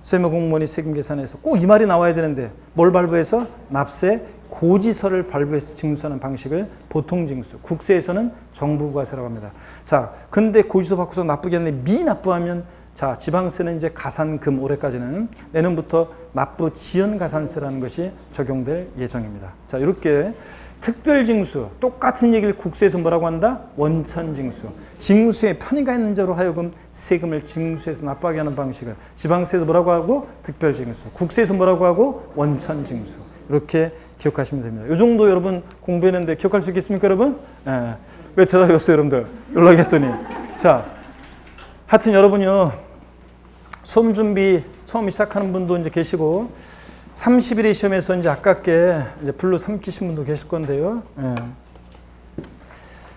세무공무원이 세금 계산해서 꼭 이 말이 나와야 되는데 뭘 발부해서? 납세 고지서를 발부해서 징수하는 방식을 보통징수. 국세에서는 정부부가세라고 합니다. 자, 근데 고지서 받고서 납부기 전에 미납부하면 자, 지방세는 이제 가산금 올해까지는 내년부터 납부 지연가산세라는 것이 적용될 예정입니다. 자, 이렇게 특별징수, 똑같은 얘기를 국세에서 뭐라고 한다? 원천징수. 징수에 편의가 있는 자로 하여금 세금을 징수해서 납부하게 하는 방식을 지방세에서 뭐라고 하고? 특별징수. 국세에서 뭐라고 하고? 원천징수. 이렇게 기억하시면 됩니다. 이 정도 여러분 공부했는데 기억할 수 있겠습니까, 여러분? 예. 왜 대답이 없어요, 여러분들? 연락했더니. 자, 하여튼 여러분요, 수험 준비 처음 시작하는 분도 이제 계시고, 30일의 시험에서 이제 아깝게 이제 불로 삼키신 분도 계실 건데요. 예.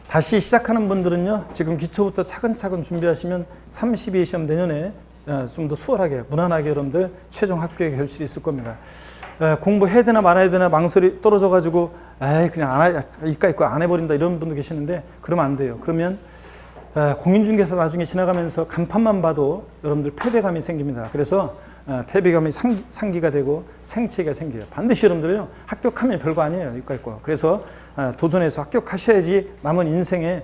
다시 시작하는 분들은요, 지금 기초부터 차근차근 준비하시면 32의 시험 내년에 좀 더 수월하게, 무난하게 여러분들 최종 합격의 결실이 있을 겁니다. 공부해야 되나 말아야 되나 망설이 떨어져가지고, 그냥 이까이 거 안 해버린다 이런 분도 계시는데, 그러면 안 돼요. 그러면 공인중개사 나중에 지나가면서 간판만 봐도 여러분들 패배감이 생깁니다. 그래서 패배감이 상기가 되고 생체가 생겨요. 반드시 여러분들요, 합격하면 별거 아니에요. 이까이 거. 그래서 도전해서 합격하셔야지 남은 인생에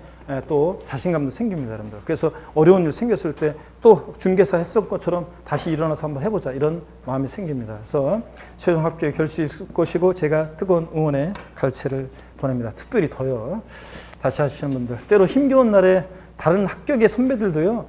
또 자신감도 생깁니다, 여러분들. 그래서 어려운 일 생겼을 때 또 중개사 했을 것처럼 다시 일어나서 한번 해보자 이런 마음이 생깁니다. 그래서 최종 합격의 결실이 있을 것이고 제가 뜨거운 응원의 갈채를 보냅니다. 특별히 더요. 다시 하시는 분들, 때로 힘겨운 날에 다른 합격의 선배들도요,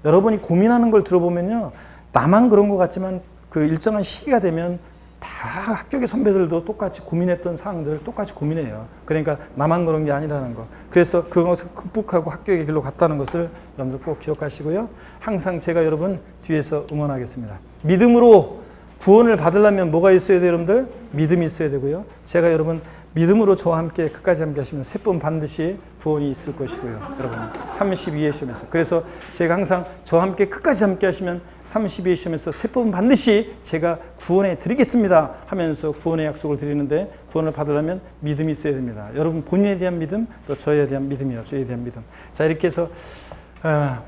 여러분이 고민하는 걸 들어보면요, 나만 그런 것 같지만 그 일정한 시기가 되면 다 합격의 선배들도 똑같이 고민했던 사항들을 똑같이 고민해요. 그러니까 나만 그런 게 아니라는 거. 그래서 그것을 극복하고 합격의 길로 갔다는 것을 여러분들 꼭 기억하시고요. 항상 제가 여러분 뒤에서 응원하겠습니다. 믿음으로 구원을 받으려면 뭐가 있어야 돼요, 여러분들? 믿음이 있어야 되고요. 제가 여러분 믿음으로 저와 함께 끝까지 함께 하시면 세 번 반드시 구원이 있을 것이고요. 여러분 32회 시험에서. 그래서 제가 항상 저와 함께 끝까지 함께 하시면 32회 시험에서 세 번 반드시 제가 구원해 드리겠습니다 하면서 구원의 약속을 드리는데, 구원을 받으려면 믿음이 있어야 됩니다. 여러분 본인에 대한 믿음, 또 저에 대한 믿음이요. 저에 대한 믿음. 자, 이렇게 해서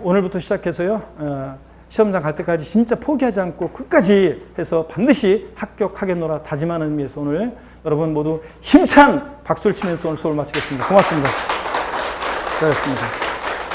오늘부터 시작해서요. 시험장 갈 때까지 진짜 포기하지 않고 끝까지 해서 반드시 합격하겠노라 다짐하는 의미에서 오늘 여러분 모두 힘찬 박수를 치면서 오늘 수업을 마치겠습니다. 고맙습니다. 수고하셨습니다.